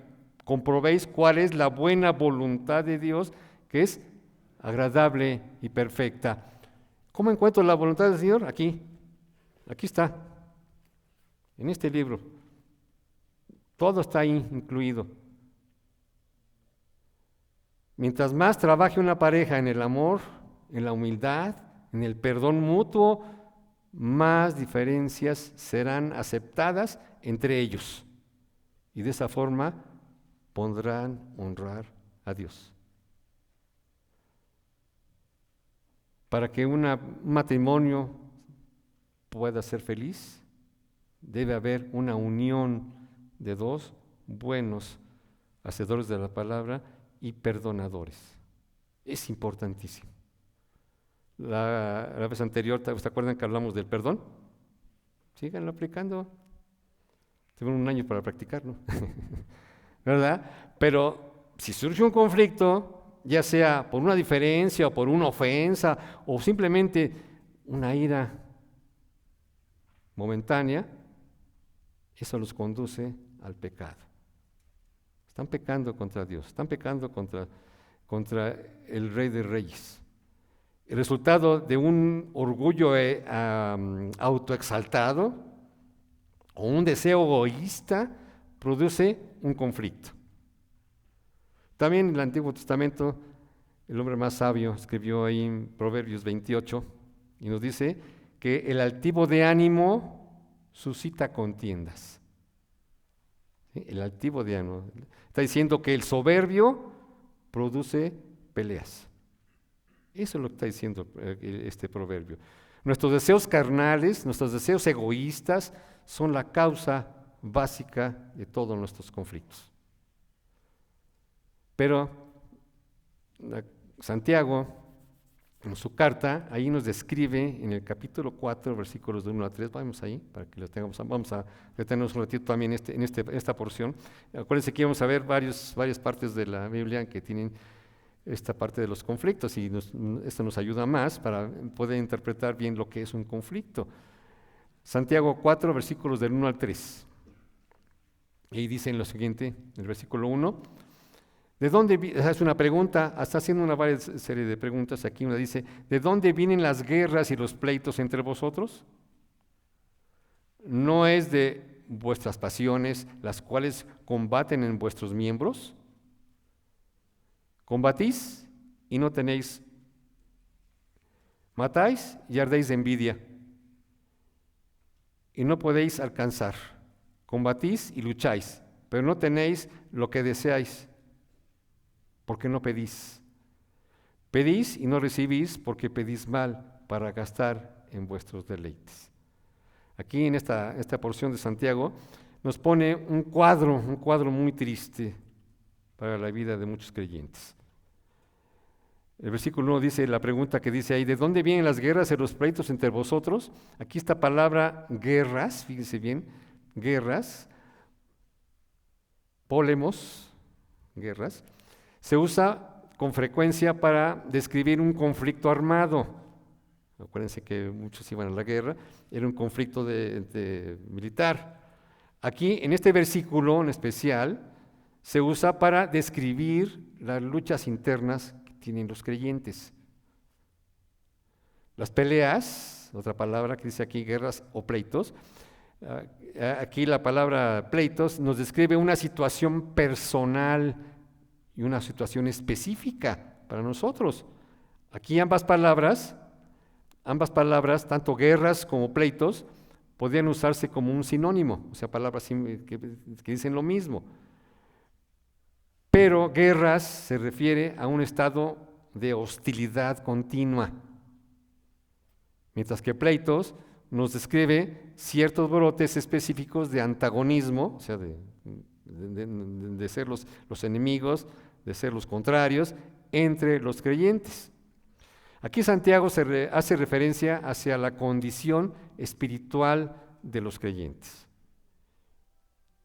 comprobéis cuál es la buena voluntad de Dios, que es agradable y perfecta. ¿Cómo encuentro la voluntad del Señor? Aquí está, en este libro. Todo está ahí incluido. Mientras más trabaje una pareja en el amor, en la humildad, en el perdón mutuo, más diferencias serán aceptadas entre ellos. Y de esa forma podrán honrar a Dios. Para que un matrimonio pueda ser feliz, debe haber una unión de dos buenos hacedores de la palabra y perdonadores. Es importantísimo. La vez anterior, ¿se acuerdan que hablamos del perdón? Síganlo aplicando. Tengo un año para practicarlo, ¿verdad? Pero si surge un conflicto, ya sea por una diferencia o por una ofensa o simplemente una ira momentánea, eso los conduce al pecado. Están pecando contra Dios, están pecando contra el Rey de Reyes. El resultado de un orgullo autoexaltado o un deseo egoísta produce un conflicto. También en el Antiguo Testamento, el hombre más sabio escribió ahí en Proverbios 28 y nos dice que el altivo de ánimo suscita contiendas. ¿Sí? El altivo de ánimo. Está diciendo que el soberbio produce peleas. Eso es lo que está diciendo este proverbio. Nuestros deseos carnales, nuestros deseos egoístas son la causa básica de todos nuestros conflictos. Pero Santiago, en su carta, ahí nos describe en el capítulo 4, versículos de 1 a 3, vamos ahí, para que lo tengamos, vamos a detenernos un ratito también en esta porción. Acuérdense que vamos a ver varias partes de la Biblia que tienen esta parte de los conflictos y esto nos ayuda más para poder interpretar bien lo que es un conflicto. Santiago 4, versículos del 1 al 3. Y dice en lo siguiente, el versículo 1, ¿de dónde es una pregunta? Está haciendo una serie de preguntas aquí. Una dice, ¿de dónde vienen las guerras y los pleitos entre vosotros? ¿No es de vuestras pasiones las cuales combaten en vuestros miembros? Combatís y no tenéis, matáis y ardéis de envidia y no podéis alcanzar. Combatís y lucháis, pero no tenéis lo que deseáis, porque no pedís. Pedís y no recibís porque pedís mal para gastar en vuestros deleites. Aquí en esta porción de Santiago nos pone un cuadro muy triste para la vida de muchos creyentes. El versículo 1 dice, la pregunta que dice ahí, ¿de dónde vienen las guerras y los pleitos entre vosotros? Aquí esta palabra guerras, fíjense bien, guerras, polemos, guerras, se usa con frecuencia para describir un conflicto armado. Acuérdense que muchos iban a la guerra, era un conflicto militar. Aquí, en este versículo en especial, se usa para describir las luchas internas que tienen los creyentes. Las peleas, otra palabra que dice aquí guerras o pleitos, aquí la palabra pleitos nos describe una situación personal y una situación específica para nosotros. Aquí ambas palabras, tanto guerras como pleitos, podrían usarse como un sinónimo, o sea, palabras que dicen lo mismo. Pero guerras se refiere a un estado de hostilidad continua, mientras que pleitos nos describe ciertos brotes específicos de antagonismo, o sea, de ser los enemigos, de ser los contrarios, entre los creyentes. Aquí Santiago hace referencia hacia la condición espiritual de los creyentes.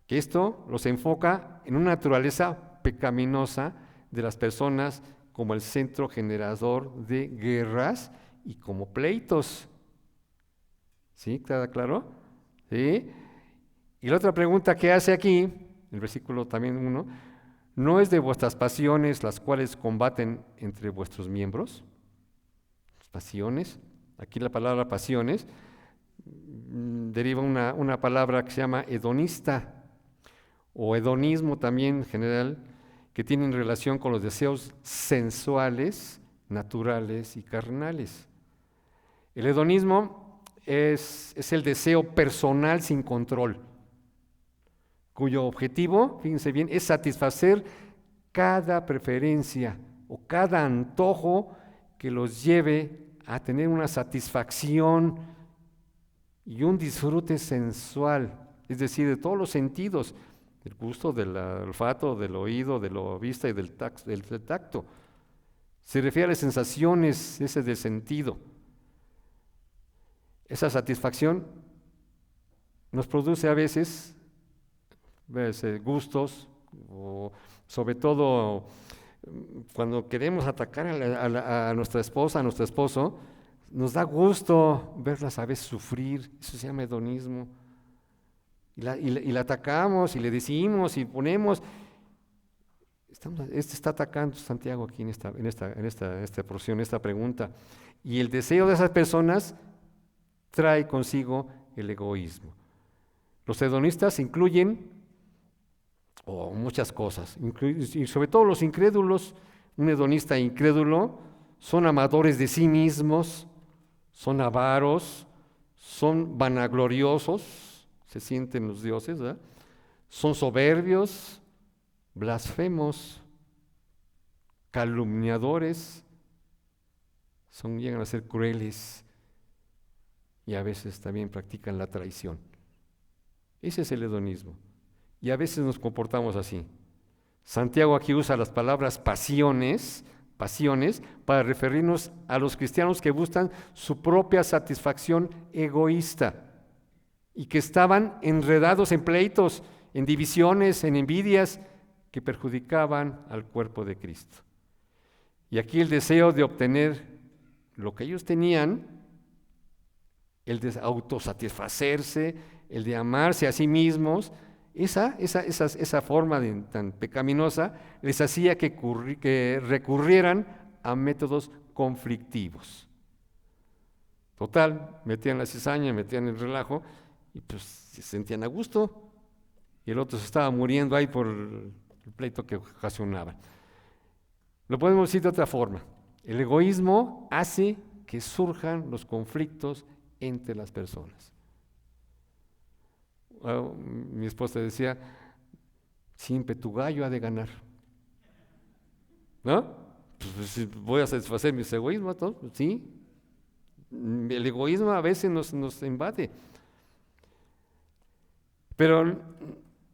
Que esto los enfoca en una naturaleza pecaminosa de las personas como el centro generador de guerras y como pleitos. ¿Sí? ¿Queda claro? ¿Sí? Y la otra pregunta que hace aquí, el versículo también 1, ¿no es de vuestras pasiones las cuales combaten entre vuestros miembros? Pasiones, aquí la palabra pasiones deriva una palabra que se llama hedonista o hedonismo también en general, que tienen relación con los deseos sensuales, naturales y carnales. El hedonismo es el deseo personal sin control, cuyo objetivo, fíjense bien, es satisfacer cada preferencia o cada antojo que los lleve a tener una satisfacción y un disfrute sensual, es decir, de todos los sentidos, del gusto, del olfato, del oído, de la vista y del tacto. Se refiere a las sensaciones, ese de sentido. Esa satisfacción nos produce a veces gustos, o sobre todo cuando queremos atacar a nuestra esposa, a nuestro esposo, nos da gusto verlas a veces sufrir, eso se llama hedonismo. Y la atacamos y le decimos y ponemos. Está atacando Santiago aquí en esta porción, esta pregunta. Y el deseo de esas personas trae consigo el egoísmo. Los hedonistas incluyen muchas cosas, y sobre todo los incrédulos. Un hedonista incrédulo son amadores de sí mismos, son avaros, son vanagloriosos, se sienten los dioses, ¿verdad? Son soberbios, blasfemos, calumniadores, llegan a ser crueles y a veces también practican la traición. Ese es el hedonismo. Y a veces nos comportamos así. Santiago aquí usa las palabras pasiones, para referirnos a los cristianos que buscan su propia satisfacción egoísta y que estaban enredados en pleitos, en divisiones, en envidias que perjudicaban al cuerpo de Cristo. Y aquí el deseo de obtener lo que ellos tenían, el de autosatisfacerse, el de amarse a sí mismos, esa forma tan pecaminosa les hacía que recurrieran a métodos conflictivos. Total, metían la cizaña, metían el relajo y pues se sentían a gusto, y el otro se estaba muriendo ahí por el pleito que ocasionaba. Lo podemos decir de otra forma: el egoísmo hace que surjan los conflictos entre las personas. Mi esposa decía, siempre tu gallo ha de ganar, ¿no? Pues si voy a satisfacer mis egoísmos, ¿no? Sí, el egoísmo a veces nos invade. Pero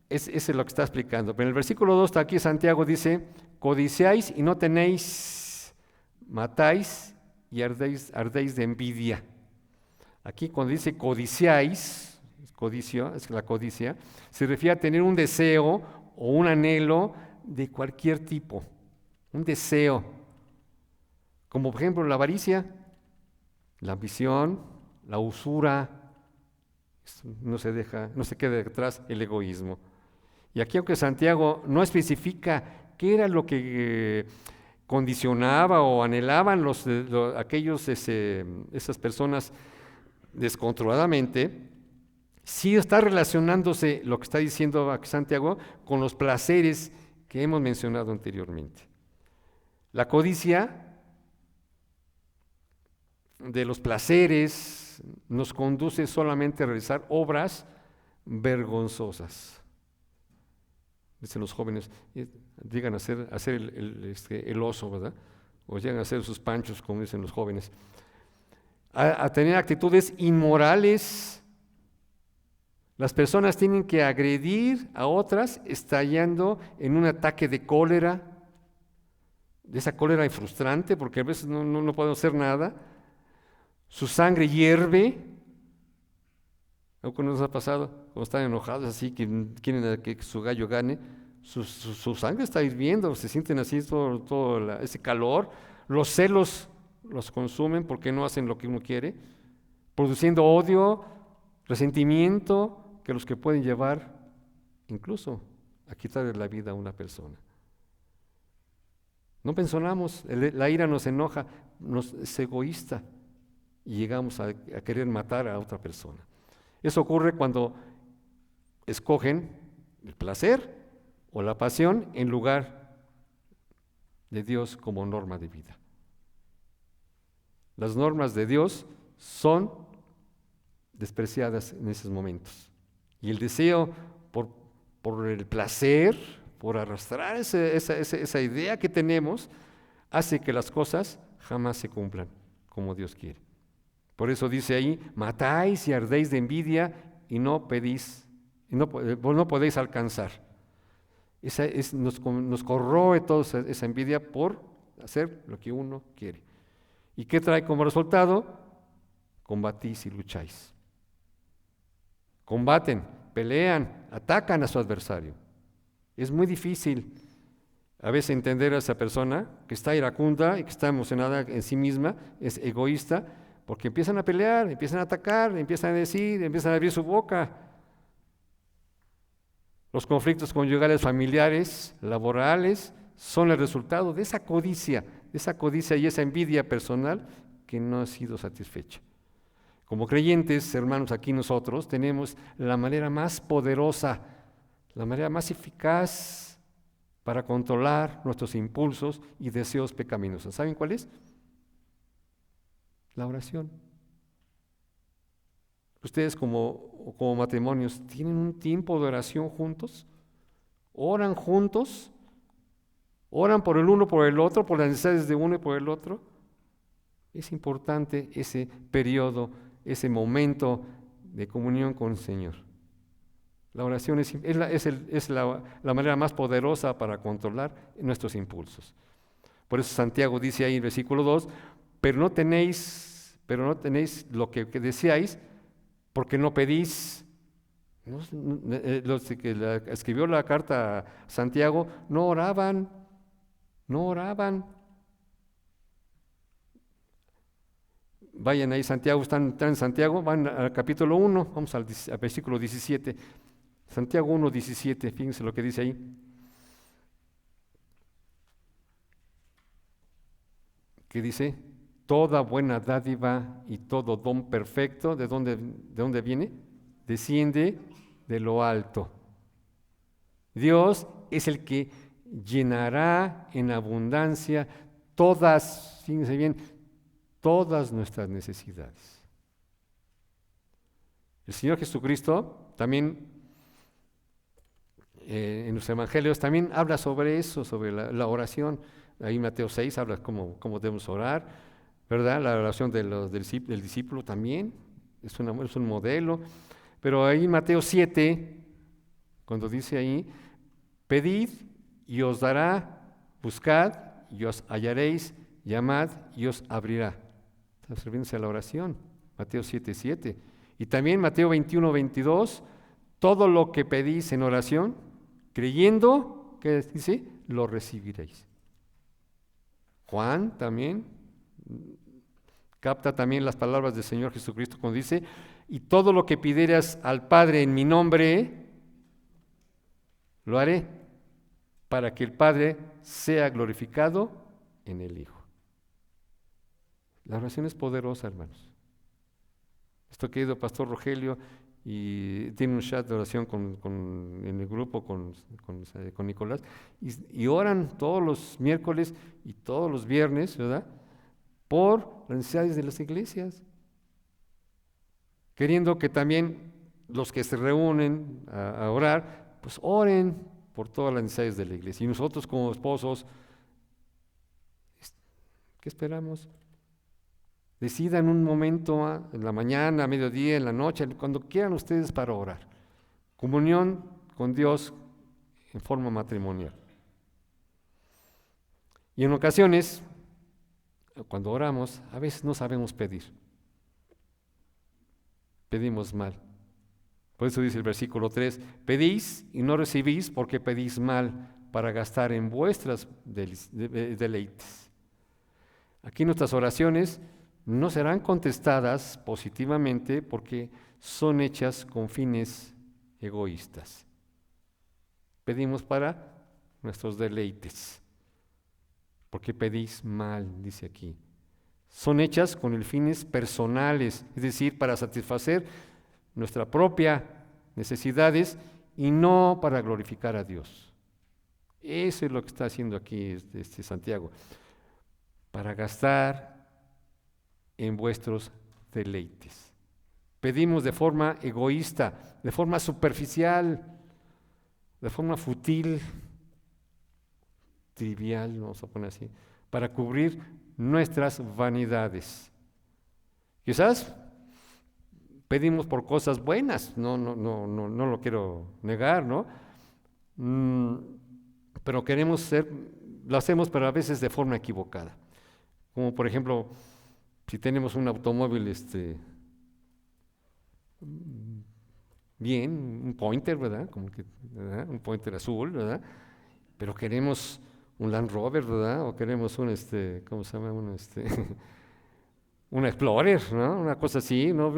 ese es lo que está explicando. Pero en el versículo 2 está aquí, Santiago dice: codiciáis y no tenéis, matáis y ardéis de envidia. Aquí cuando dice codiciáis, codicio, es la codicia, se refiere a tener un deseo o un anhelo de cualquier tipo, un deseo, como por ejemplo la avaricia, la ambición, la usura. No se queda detrás el egoísmo. Y aquí, aunque Santiago no especifica qué era lo que condicionaba o anhelaban esas personas descontroladamente, sí está relacionándose lo que está diciendo aquí Santiago con los placeres que hemos mencionado anteriormente. La codicia de los placeres nos conduce solamente a realizar obras vergonzosas. Dicen los jóvenes, llegan a hacer el oso, ¿verdad? O llegan a hacer sus panchos, como dicen los jóvenes. A tener actitudes inmorales. Las personas tienen que agredir a otras estallando en un ataque de cólera, de esa cólera frustrante, porque a veces no podemos hacer nada. Su sangre hierve. ¿Algo nos ha pasado? Cuando están enojados así, que quieren que su gallo gane, su sangre está hirviendo, se sienten así todo ese calor. Los celos los consumen porque no hacen lo que uno quiere, produciendo odio, resentimiento, que pueden llevar incluso a quitarle la vida a una persona. No pensamos, la ira nos enoja, es egoísta y llegamos a querer matar a otra persona. Eso ocurre cuando escogen el placer o la pasión en lugar de Dios como norma de vida. Las normas de Dios son despreciadas en esos momentos. Y el deseo por el placer, por arrastrar esa idea que tenemos, hace que las cosas jamás se cumplan como Dios quiere. Por eso dice ahí: matáis y ardéis de envidia y no podéis alcanzar. Nos corroe toda esa envidia por hacer lo que uno quiere. ¿Y qué trae como resultado? Combatís y lucháis. Combaten, pelean, atacan a su adversario. Es muy difícil a veces entender a esa persona que está iracunda y que está emocionada en sí misma, es egoísta, porque empiezan a pelear, empiezan a atacar, empiezan a decir, empiezan a abrir su boca. Los conflictos conyugales, familiares, laborales, son el resultado de esa codicia y esa envidia personal que no ha sido satisfecha. Como creyentes, hermanos, aquí nosotros tenemos la manera más poderosa, la manera más eficaz para controlar nuestros impulsos y deseos pecaminosos. ¿Saben cuál es? La oración. Ustedes como matrimonios, ¿tienen un tiempo de oración juntos? ¿Oran juntos? ¿Oran por el uno, por el otro, por las necesidades de uno y por el otro? Es importante ese periodo, ese momento de comunión con el Señor. La oración es la manera más poderosa para controlar nuestros impulsos. Por eso Santiago dice ahí en el versículo 2, pero no tenéis lo que deseáis, porque no pedís. Los que escribió la carta a Santiago no oraban. Vayan ahí, Santiago, están en Santiago, van al capítulo 1, vamos al versículo 17. Santiago 1, 17, fíjense lo que dice ahí. ¿Qué dice? Toda buena dádiva y todo don perfecto, ¿de dónde viene? desciende de lo alto. Dios es el que llenará en abundancia todas, fíjense bien, todas nuestras necesidades. El Señor Jesucristo también en los evangelios también habla sobre eso, sobre la oración. Ahí Mateo 6 habla cómo debemos orar, ¿verdad? La oración del discípulo también es un modelo. Pero ahí en Mateo 7, cuando dice ahí, pedid y os dará, buscad y os hallaréis, llamad y os abrirá. Está refiriéndose a la oración, Mateo 7:7. Y también Mateo 21:22, todo lo que pedís en oración, creyendo, ¿qué dice? Lo recibiréis. Juan también capta también las palabras del Señor Jesucristo cuando dice, y todo lo que pidieras al Padre en mi nombre, lo haré, para que el Padre sea glorificado en el Hijo. La oración es poderosa, hermanos. Esto querido Pastor Rogelio, y tiene un chat de oración en el grupo con Nicolás, y oran todos los miércoles y todos los viernes, ¿verdad?, por las necesidades de las iglesias, queriendo que también los que se reúnen a orar, pues oren por todas las necesidades de la iglesia. Y nosotros como esposos, ¿qué esperamos? Decidan un momento, en la mañana, a mediodía, en la noche, cuando quieran ustedes para orar. Comunión con Dios en forma matrimonial. Y en ocasiones, cuando oramos, a veces no sabemos pedir. Pedimos mal. Por eso dice el versículo 3, pedís y no recibís porque pedís mal para gastar en vuestras deleites. Aquí nuestras oraciones no serán contestadas positivamente porque son hechas con fines egoístas. Pedimos para nuestros deleites, porque pedís mal, dice aquí. Son hechas con el fines personales, es decir, para satisfacer nuestras propias necesidades y no para glorificar a Dios. Eso es lo que está haciendo aquí Santiago, para gastar en vuestros deleites. Pedimos de forma egoísta, de forma superficial, de forma fútil, trivial, vamos a poner así, para cubrir nuestras vanidades. Quizás pedimos por cosas buenas, no lo quiero negar, ¿no? Pero lo hacemos, pero a veces de forma equivocada. Como por ejemplo, si tenemos un automóvil bien, un Pointer, ¿verdad? ¿verdad? Un Pointer azul, ¿verdad? Pero queremos un Land Rover, ¿verdad? O queremos un ¿cómo se llama? Un Explorer, ¿no? Una cosa así, ¿no?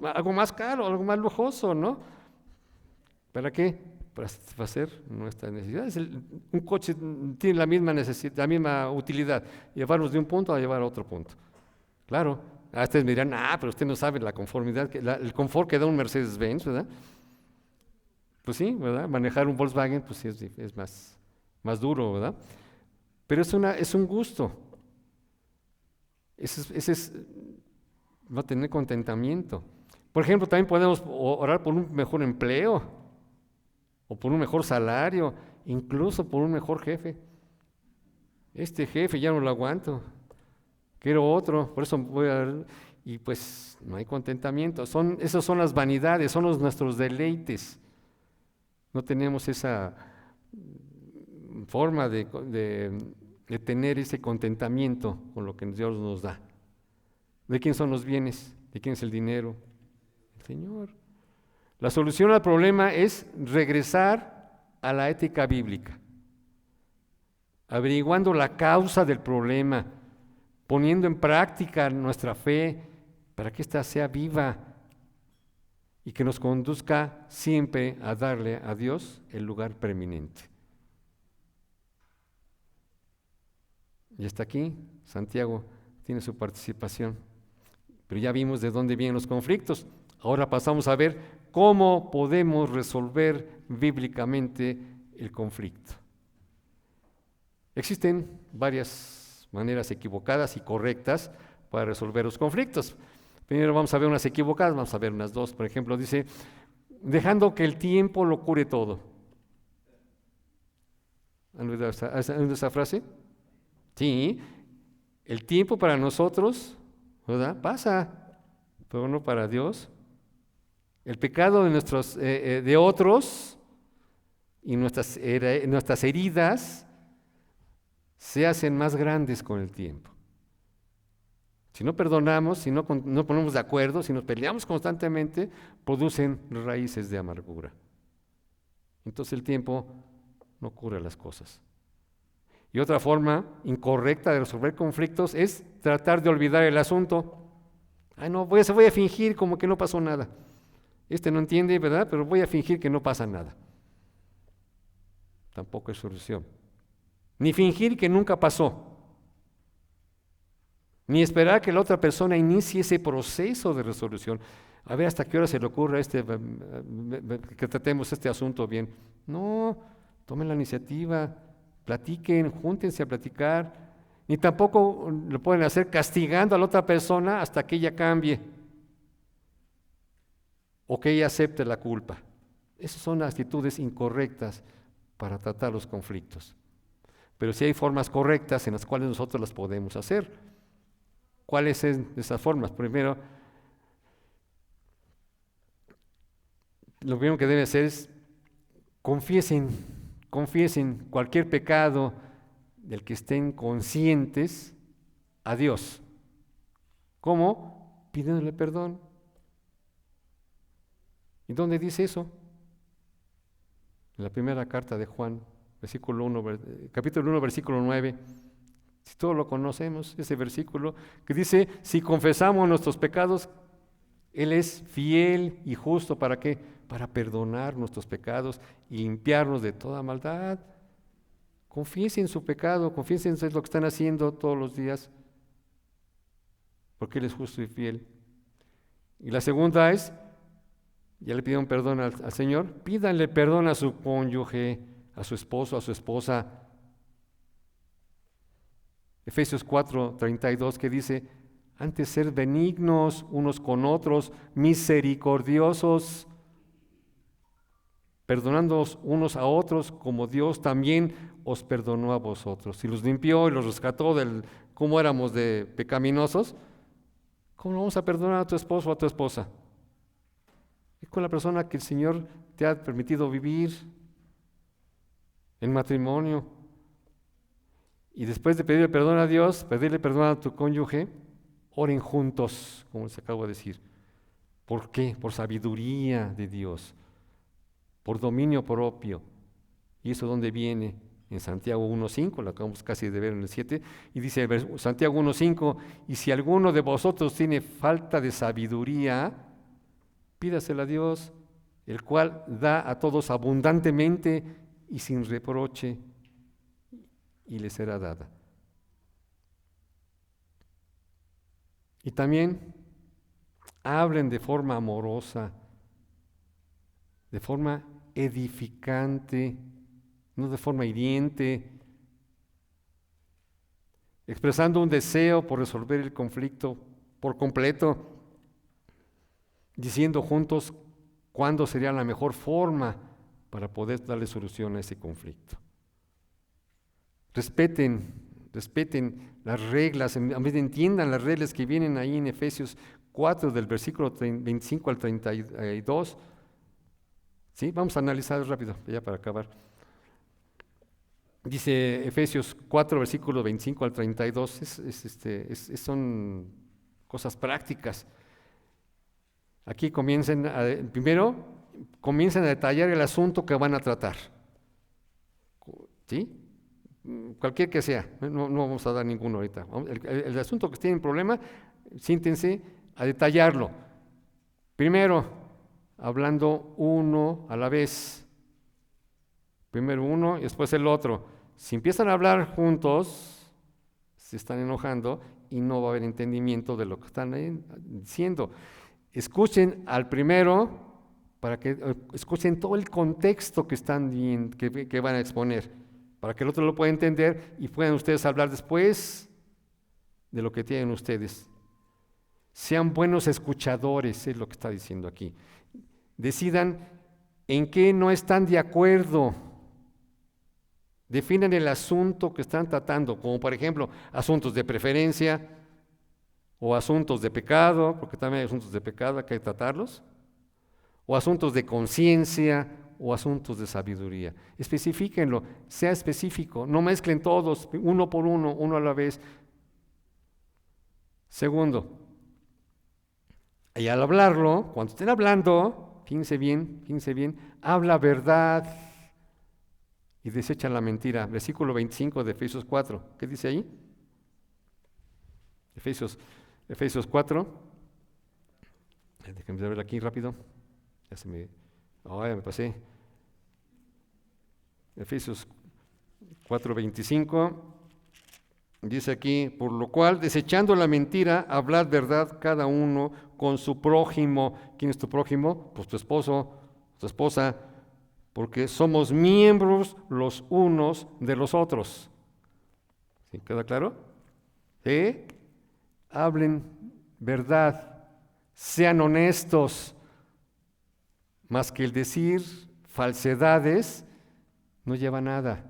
Algo más caro, algo más lujoso, ¿no? ¿Para qué? Para satisfacer nuestras necesidades. Un coche tiene la misma necesidad, la misma utilidad, llevarnos de un punto a llevar a otro punto. Claro, ustedes me dirán, pero usted no sabe la conformidad, el confort que da un Mercedes-Benz, ¿verdad? Pues sí, ¿verdad? Manejar un Volkswagen, pues sí, es más duro, ¿verdad? Pero es un gusto. Va a tener contentamiento. Por ejemplo, también podemos orar por un mejor empleo, o por un mejor salario, incluso por un mejor jefe. Este jefe ya no lo aguanto, quiero otro, por eso voy a... Y pues no hay contentamiento. Esas son las vanidades, son nuestros deleites. No tenemos esa forma de tener ese contentamiento con lo que Dios nos da. ¿De quién son los bienes? ¿De quién es el dinero? El Señor. La solución al problema es regresar a la ética bíblica, averiguando la causa del problema, poniendo en práctica nuestra fe para que ésta sea viva y que nos conduzca siempre a darle a Dios el lugar preeminente. Y hasta aquí, Santiago tiene su participación. Pero ya vimos de dónde vienen los conflictos. Ahora pasamos a ver cómo podemos resolver bíblicamente el conflicto. Existen varias maneras equivocadas y correctas para resolver los conflictos. Primero vamos a ver unas equivocadas, vamos a ver unas dos. Por ejemplo, dice, dejando que el tiempo lo cure todo. ¿Han oído esa frase? Sí, el tiempo para nosotros, ¿verdad?, pasa, pero no para Dios. El pecado de otros y nuestras heridas se hacen más grandes con el tiempo. Si no perdonamos, si no ponemos de acuerdo, si nos peleamos constantemente, producen raíces de amargura. Entonces el tiempo no cura las cosas. Y otra forma incorrecta de resolver conflictos es tratar de olvidar el asunto. No, voy a fingir como que no pasó nada. No entiende, ¿verdad? Pero voy a fingir que no pasa nada. Tampoco es solución. Ni fingir que nunca pasó. Ni esperar que la otra persona inicie ese proceso de resolución. A ver hasta qué hora se le ocurra que tratemos este asunto bien. No, tomen la iniciativa, platiquen, júntense a platicar. Ni tampoco lo pueden hacer castigando a la otra persona hasta que ella cambie o que ella acepte la culpa. Esas son actitudes incorrectas para tratar los conflictos. Pero sí hay formas correctas en las cuales nosotros las podemos hacer. ¿Cuáles son esas formas? Primero, lo primero que deben hacer es confiesen cualquier pecado del que estén conscientes a Dios. ¿Cómo? Pidiéndole perdón. ¿Y dónde dice eso? En la primera carta de Juan, capítulo 1, versículo 9. Si todos lo conocemos, ese versículo que dice, si confesamos nuestros pecados, Él es fiel y justo, ¿para qué? Para perdonar nuestros pecados y limpiarnos de toda maldad. Confiesen su pecado, confiesen lo que están haciendo todos los días, porque Él es justo y fiel. Y la segunda es, ya le pidieron perdón al Señor, pídanle perdón a su cónyuge, a su esposo, a su esposa. Efesios 4:32 que dice, antes ser benignos unos con otros, misericordiosos, perdonándoos unos a otros como Dios también os perdonó a vosotros. Y los limpió y los rescató del cómo éramos de pecaminosos. ¿Cómo vamos a perdonar a tu esposo o a tu esposa? Es con la persona que el Señor te ha permitido vivir en matrimonio. Y después de pedirle perdón a Dios, pedirle perdón a tu cónyuge, oren juntos, como les acabo de decir. ¿Por qué? Por sabiduría de Dios, por dominio propio. ¿Y eso dónde viene? En Santiago 1:5, lo acabamos casi de ver en el 7, y dice Santiago 1:5, y si alguno de vosotros tiene falta de sabiduría, pídasela a Dios, el cual da a todos abundantemente y sin reproche, y le será dada. Y también hablen de forma amorosa, de forma edificante, no de forma hiriente, expresando un deseo por resolver el conflicto por completo, diciendo juntos cuándo sería la mejor forma para poder darle solución a ese conflicto. Respeten las reglas, entiendan las reglas que vienen ahí en Efesios 4, del versículo 25 al 32. ¿Sí? Vamos a analizar rápido, ya para acabar. Dice Efesios 4, versículo 25 al 32, son cosas prácticas. Aquí primero comienzan a detallar el asunto que van a tratar. ¿Sí? Cualquier que sea, no vamos a dar ninguno ahorita. El asunto que tienen problema, siéntense a detallarlo. Primero, hablando uno a la vez. Primero uno y después el otro. Si empiezan a hablar juntos, se están enojando y no va a haber entendimiento de lo que están diciendo. Escuchen al primero para que escuchen todo el contexto que que van a exponer, para que el otro lo pueda entender y puedan ustedes hablar después de lo que tienen ustedes. Sean buenos escuchadores, es lo que está diciendo aquí. Decidan en qué no están de acuerdo. Definan el asunto que están tratando, como por ejemplo, asuntos de preferencia o asuntos de pecado, porque también hay asuntos de pecado, hay que tratarlos, o asuntos de conciencia o asuntos de sabiduría. Especifíquenlo, sea específico, no mezclen todos, uno por uno, uno a la vez. Segundo, y al hablarlo, cuando estén hablando, fíjense bien, habla verdad y desecha la mentira. Versículo 25 de Efesios 4, ¿qué dice ahí? Efesios 4, déjenme ver aquí rápido, ya me pasé. Efesios 4:25, dice aquí, por lo cual, desechando la mentira, hablad verdad cada uno con su prójimo. ¿Quién es tu prójimo? Pues tu esposo, tu esposa, porque somos miembros los unos de los otros. ¿Sí? ¿Queda claro? ¿Sí? Hablen verdad, sean honestos, más que el decir falsedades no lleva a nada.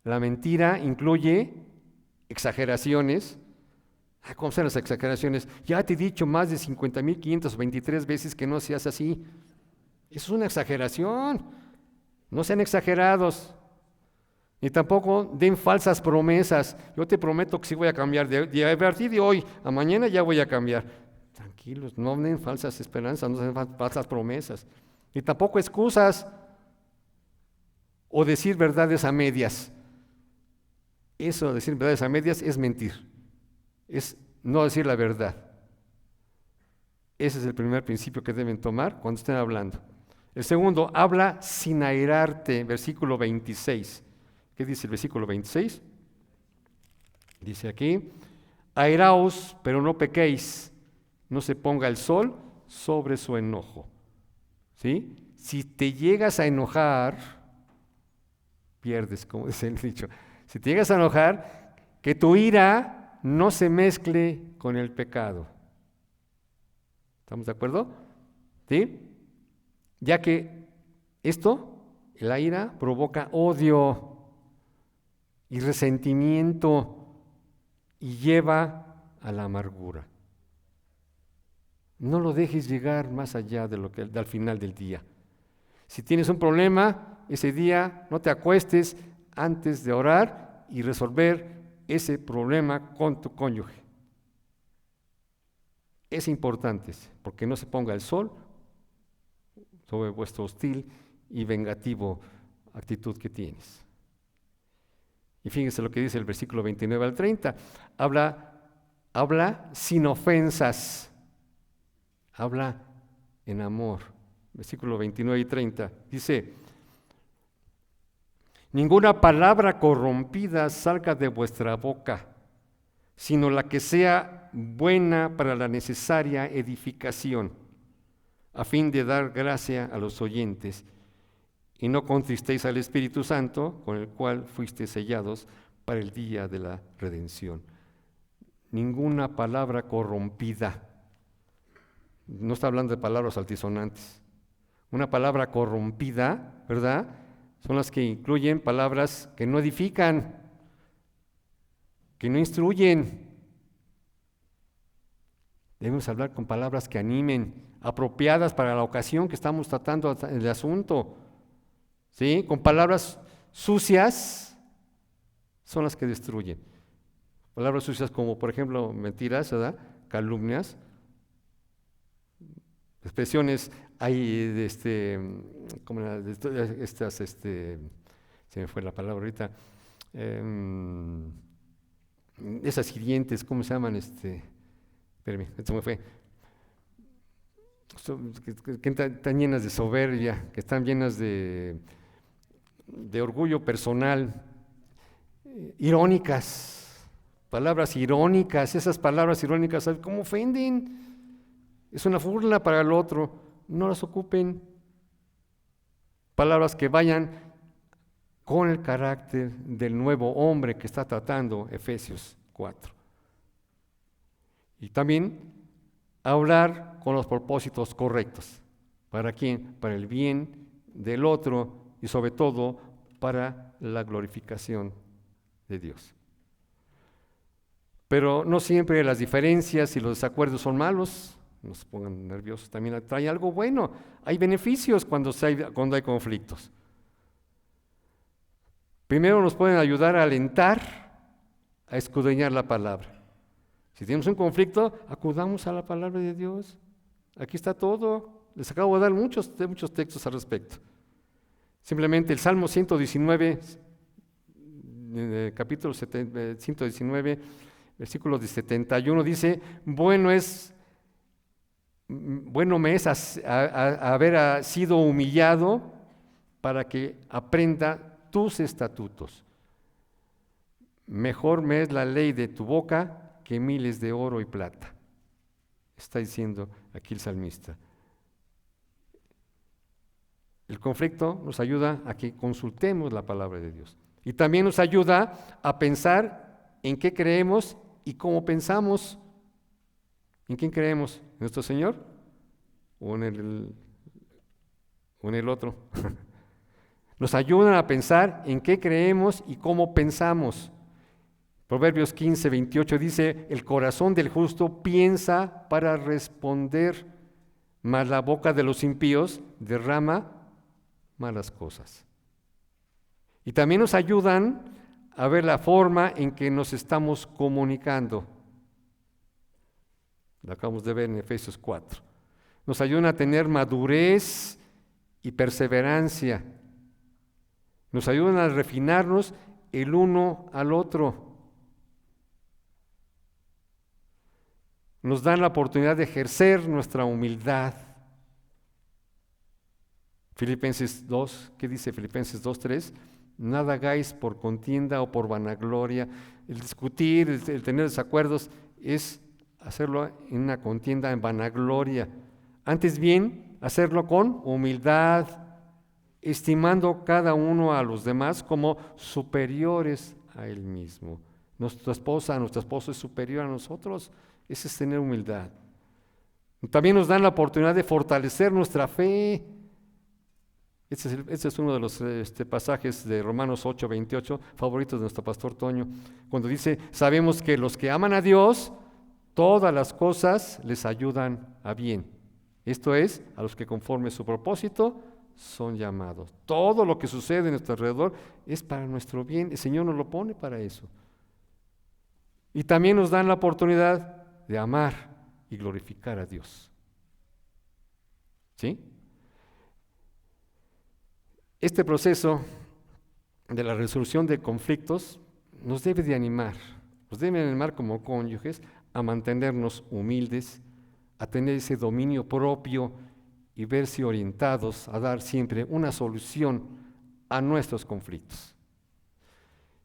La mentira incluye exageraciones. ¿Cómo son las exageraciones? Ya te he dicho más de 50,523 veces que no seas así. Eso es una exageración. No sean exagerados. Ni tampoco den falsas promesas. Yo te prometo que sí voy a cambiar. A partir de hoy a mañana ya voy a cambiar. Tranquilos, no den falsas esperanzas, no den falsas promesas. Ni tampoco excusas o decir verdades a medias. Eso de decir verdades a medias es mentir. Es no decir la verdad. Ese es el primer principio que deben tomar cuando estén hablando. El segundo, habla sin airarte, versículo 26. ¿Qué dice el versículo 26? Dice aquí, airaos, pero no pequéis, no se ponga el sol sobre su enojo. ¿Sí? Si te llegas a enojar, pierdes, como dice el dicho. Si te llegas a enojar, que tu ira no se mezcle con el pecado. ¿Estamos de acuerdo? ¿Sí? Ya que la ira, provoca odio y resentimiento y lleva a la amargura. No lo dejes llegar más allá de al final del día. Si tienes un problema, ese día no te acuestes antes de orar y resolver ese problema con tu cónyuge. Es importante, porque no se ponga el sol sobre vuestra hostil y vengativo actitud que tienes. Y fíjense lo que dice el versículo 29 al 30. Habla sin ofensas. Habla en amor. Versículo 29 y 30. Dice, ninguna palabra corrompida salga de vuestra boca, sino la que sea buena para la necesaria edificación, a fin de dar gracia a los oyentes, y no contristéis al Espíritu Santo, con el cual fuisteis sellados para el día de la redención. Ninguna palabra corrompida. No está hablando de palabras altisonantes. Una palabra corrompida, ¿verdad? Son las que incluyen palabras que no edifican, que no instruyen. Debemos hablar con palabras que animen, apropiadas para la ocasión que estamos tratando el asunto. ¿Sí? Con palabras sucias son las que destruyen. Palabras sucias como, por ejemplo, mentiras, ¿verdad? Calumnias, expresiones hay como estas, se me fue la palabra ahorita, esas hirientes, ¿cómo se llaman? Espérame, esto me fue. Que están llenas de soberbia, que están llenas de orgullo personal, irónicas, palabras irónicas. Esas palabras irónicas, ¿sabes cómo ofenden? Es una burla para el otro, no las ocupen. Palabras que vayan con el carácter del nuevo hombre que está tratando Efesios 4. Y también hablar con los propósitos correctos. ¿Para quién? Para el bien del otro y sobre todo para la glorificación de Dios. Pero no siempre las diferencias y los desacuerdos son malos, no se pongan nerviosos, también trae algo bueno. Hay beneficios cuando hay conflictos. Primero nos pueden ayudar a alentar, a escudriñar la palabra. Si tenemos un conflicto, acudamos a la palabra de Dios. Aquí está todo. Les acabo de dar muchos textos al respecto. Simplemente el Salmo 119, capítulo 119, versículo 71, dice: bueno me es haber sido humillado para que aprenda tus estatutos. Mejor me es la ley de tu boca que miles de oro y plata. Está diciendo aquí el salmista. El conflicto nos ayuda a que consultemos la palabra de Dios. Y también nos ayuda a pensar en qué creemos y cómo pensamos. ¿En quién creemos? ¿En nuestro Señor? ¿O en el otro? Nos ayudan a pensar en qué creemos y cómo pensamos. Proverbios 15, 28 dice: el corazón del justo piensa para responder, mas la boca de los impíos derrama malas cosas. Y también nos ayudan a ver la forma en que nos estamos comunicando. Lo acabamos de ver en Efesios 4. Nos ayudan a tener madurez y perseverancia. Nos ayudan a refinarnos el uno al otro. Nos dan la oportunidad de ejercer nuestra humildad. Filipenses 2, ¿qué dice Filipenses 2:3? Nada hagáis por contienda o por vanagloria. El discutir, el tener desacuerdos, es hacerlo en una contienda, en vanagloria. Antes bien, hacerlo con humildad, estimando cada uno a los demás como superiores a él mismo. Nuestra esposa, nuestro esposo es superior a nosotros. Eso es tener humildad. También nos dan la oportunidad de fortalecer nuestra fe. Este es uno de los pasajes de Romanos 8, 28, favoritos de nuestro pastor Toño, cuando dice: sabemos que los que aman a Dios, todas las cosas les ayudan a bien. Esto es, a los que conforme su propósito son llamados. Todo lo que sucede en nuestro alrededor es para nuestro bien. El Señor nos lo pone para eso. Y también nos dan la oportunidad de amar y glorificar a Dios. ¿Sí? Este proceso de la resolución de conflictos nos debe de animar como cónyuges a mantenernos humildes, a tener ese dominio propio y verse orientados a dar siempre una solución a nuestros conflictos.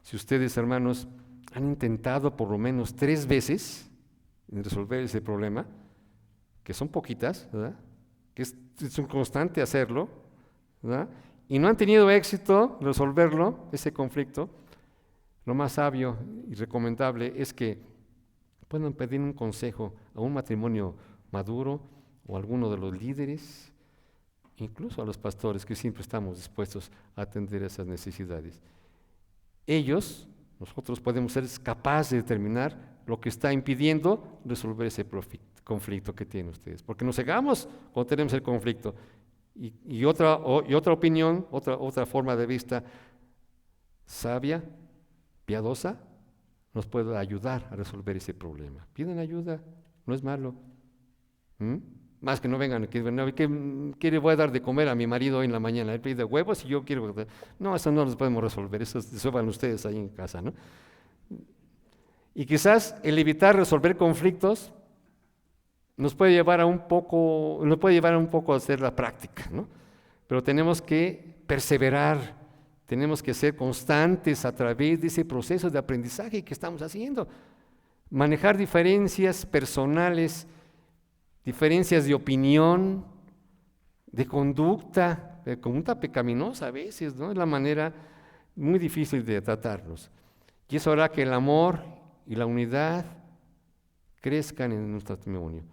Si ustedes, hermanos, han intentado por lo menos 3 veces en resolver ese problema, que son poquitas, ¿verdad?, que es un constante hacerlo, ¿verdad?, y no han tenido éxito en resolverlo, ese conflicto, lo más sabio y recomendable es que puedan pedir un consejo a un matrimonio maduro o a alguno de los líderes, incluso a los pastores, que siempre estamos dispuestos a atender esas necesidades. Nosotros podemos ser capaces de determinar lo que está impidiendo resolver ese conflicto que tienen ustedes, porque nos cegamos cuando tenemos el conflicto. Y otra opinión, otra forma de vista sabia, piadosa, nos puede ayudar a resolver ese problema. Piden ayuda, no es malo. Más que no vengan, ¿qué le voy a dar de comer a mi marido hoy en la mañana? Él pide huevos y yo quiero... No, eso no lo podemos resolver, eso van ustedes ahí en casa, ¿no? Y quizás el evitar resolver conflictos nos puede llevar a un poco a hacer la práctica, ¿no? Pero tenemos que perseverar, tenemos que ser constantes a través de ese proceso de aprendizaje que estamos haciendo. Manejar diferencias personales, diferencias de opinión, de conducta, conducta pecaminosa a veces, ¿no? Es la manera muy difícil de tratarlos. Y eso hará que el amor y la unidad crezcan en nuestro testimonio.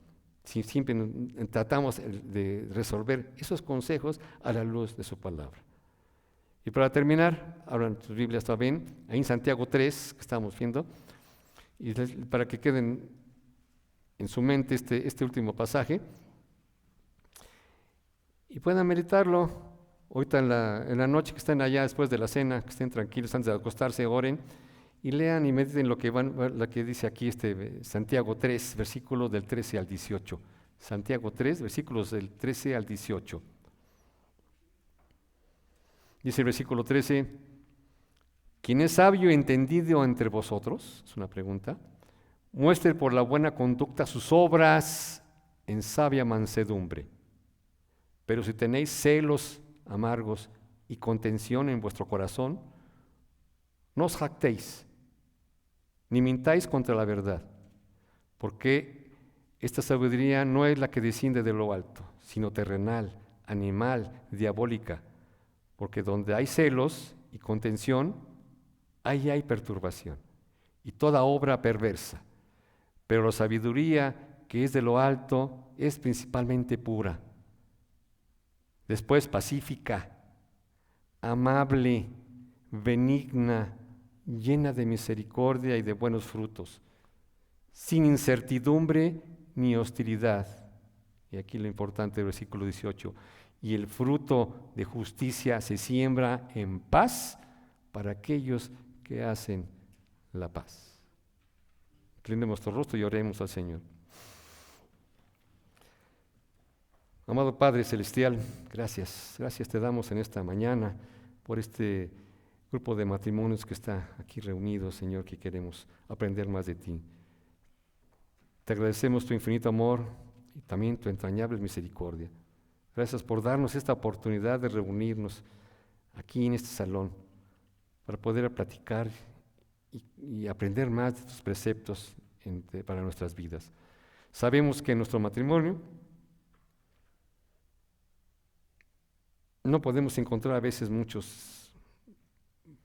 Si siempre tratamos de resolver esos consejos a la luz de su palabra. Y para terminar, ahora tus Biblias también, ahí en Santiago 3, que estamos viendo, y para que queden en su mente este último pasaje, y puedan meditarlo ahorita en la noche que estén allá después de la cena, que estén tranquilos antes de acostarse, oren, y lean y mediten lo que dice aquí Santiago 3, versículos del 13 al 18. Santiago 3, versículos del 13 al 18. Dice el versículo 13, ¿quién es sabio y entendido entre vosotros? Es una pregunta. Muestre por la buena conducta sus obras en sabia mansedumbre. Pero si tenéis celos amargos y contención en vuestro corazón, no os jactéis, ni mintáis contra la verdad, porque esta sabiduría no es la que desciende de lo alto, sino terrenal, animal, diabólica, porque donde hay celos y contención, ahí hay perturbación y toda obra perversa. Pero la sabiduría que es de lo alto es principalmente pura, después pacífica, amable, benigna, llena de misericordia y de buenos frutos, sin incertidumbre ni hostilidad. Y aquí lo importante del versículo 18, y el fruto de justicia se siembra en paz para aquellos que hacen la paz. Inclinemos nuestro rostro y oremos al Señor. Amado Padre Celestial, gracias te damos en esta mañana por este grupo de matrimonios que está aquí reunido, Señor, que queremos aprender más de ti. Te agradecemos tu infinito amor y también tu entrañable misericordia. Gracias por darnos esta oportunidad de reunirnos aquí en este salón para poder platicar y aprender más de tus preceptos para nuestras vidas. Sabemos que en nuestro matrimonio no podemos encontrar a veces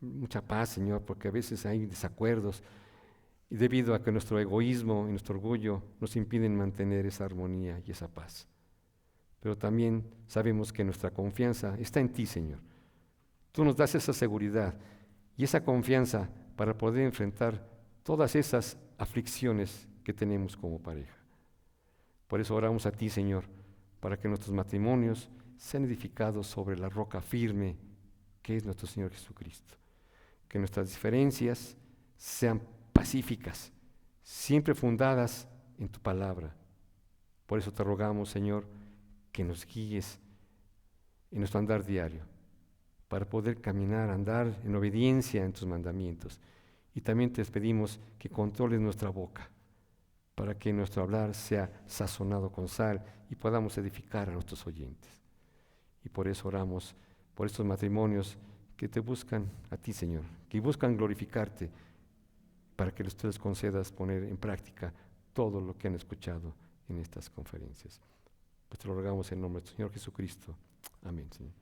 mucha paz, Señor, porque a veces hay desacuerdos y debido a que nuestro egoísmo y nuestro orgullo nos impiden mantener esa armonía y esa paz. Pero también sabemos que nuestra confianza está en ti, Señor. Tú nos das esa seguridad y esa confianza para poder enfrentar todas esas aflicciones que tenemos como pareja. Por eso oramos a ti, Señor, para que nuestros matrimonios sean edificados sobre la roca firme que es nuestro Señor Jesucristo. Que nuestras diferencias sean pacíficas, siempre fundadas en tu palabra. Por eso te rogamos, Señor, que nos guíes en nuestro andar diario, para poder caminar, andar en obediencia en tus mandamientos. Y también te pedimos que controles nuestra boca, para que nuestro hablar sea sazonado con sal y podamos edificar a nuestros oyentes. Y por eso oramos por estos matrimonios que te buscan a ti, Señor, que buscan glorificarte, para que tú les concedas poner en práctica todo lo que han escuchado en estas conferencias. Pues te lo rogamos en nombre del Señor Jesucristo. Amén, Señor.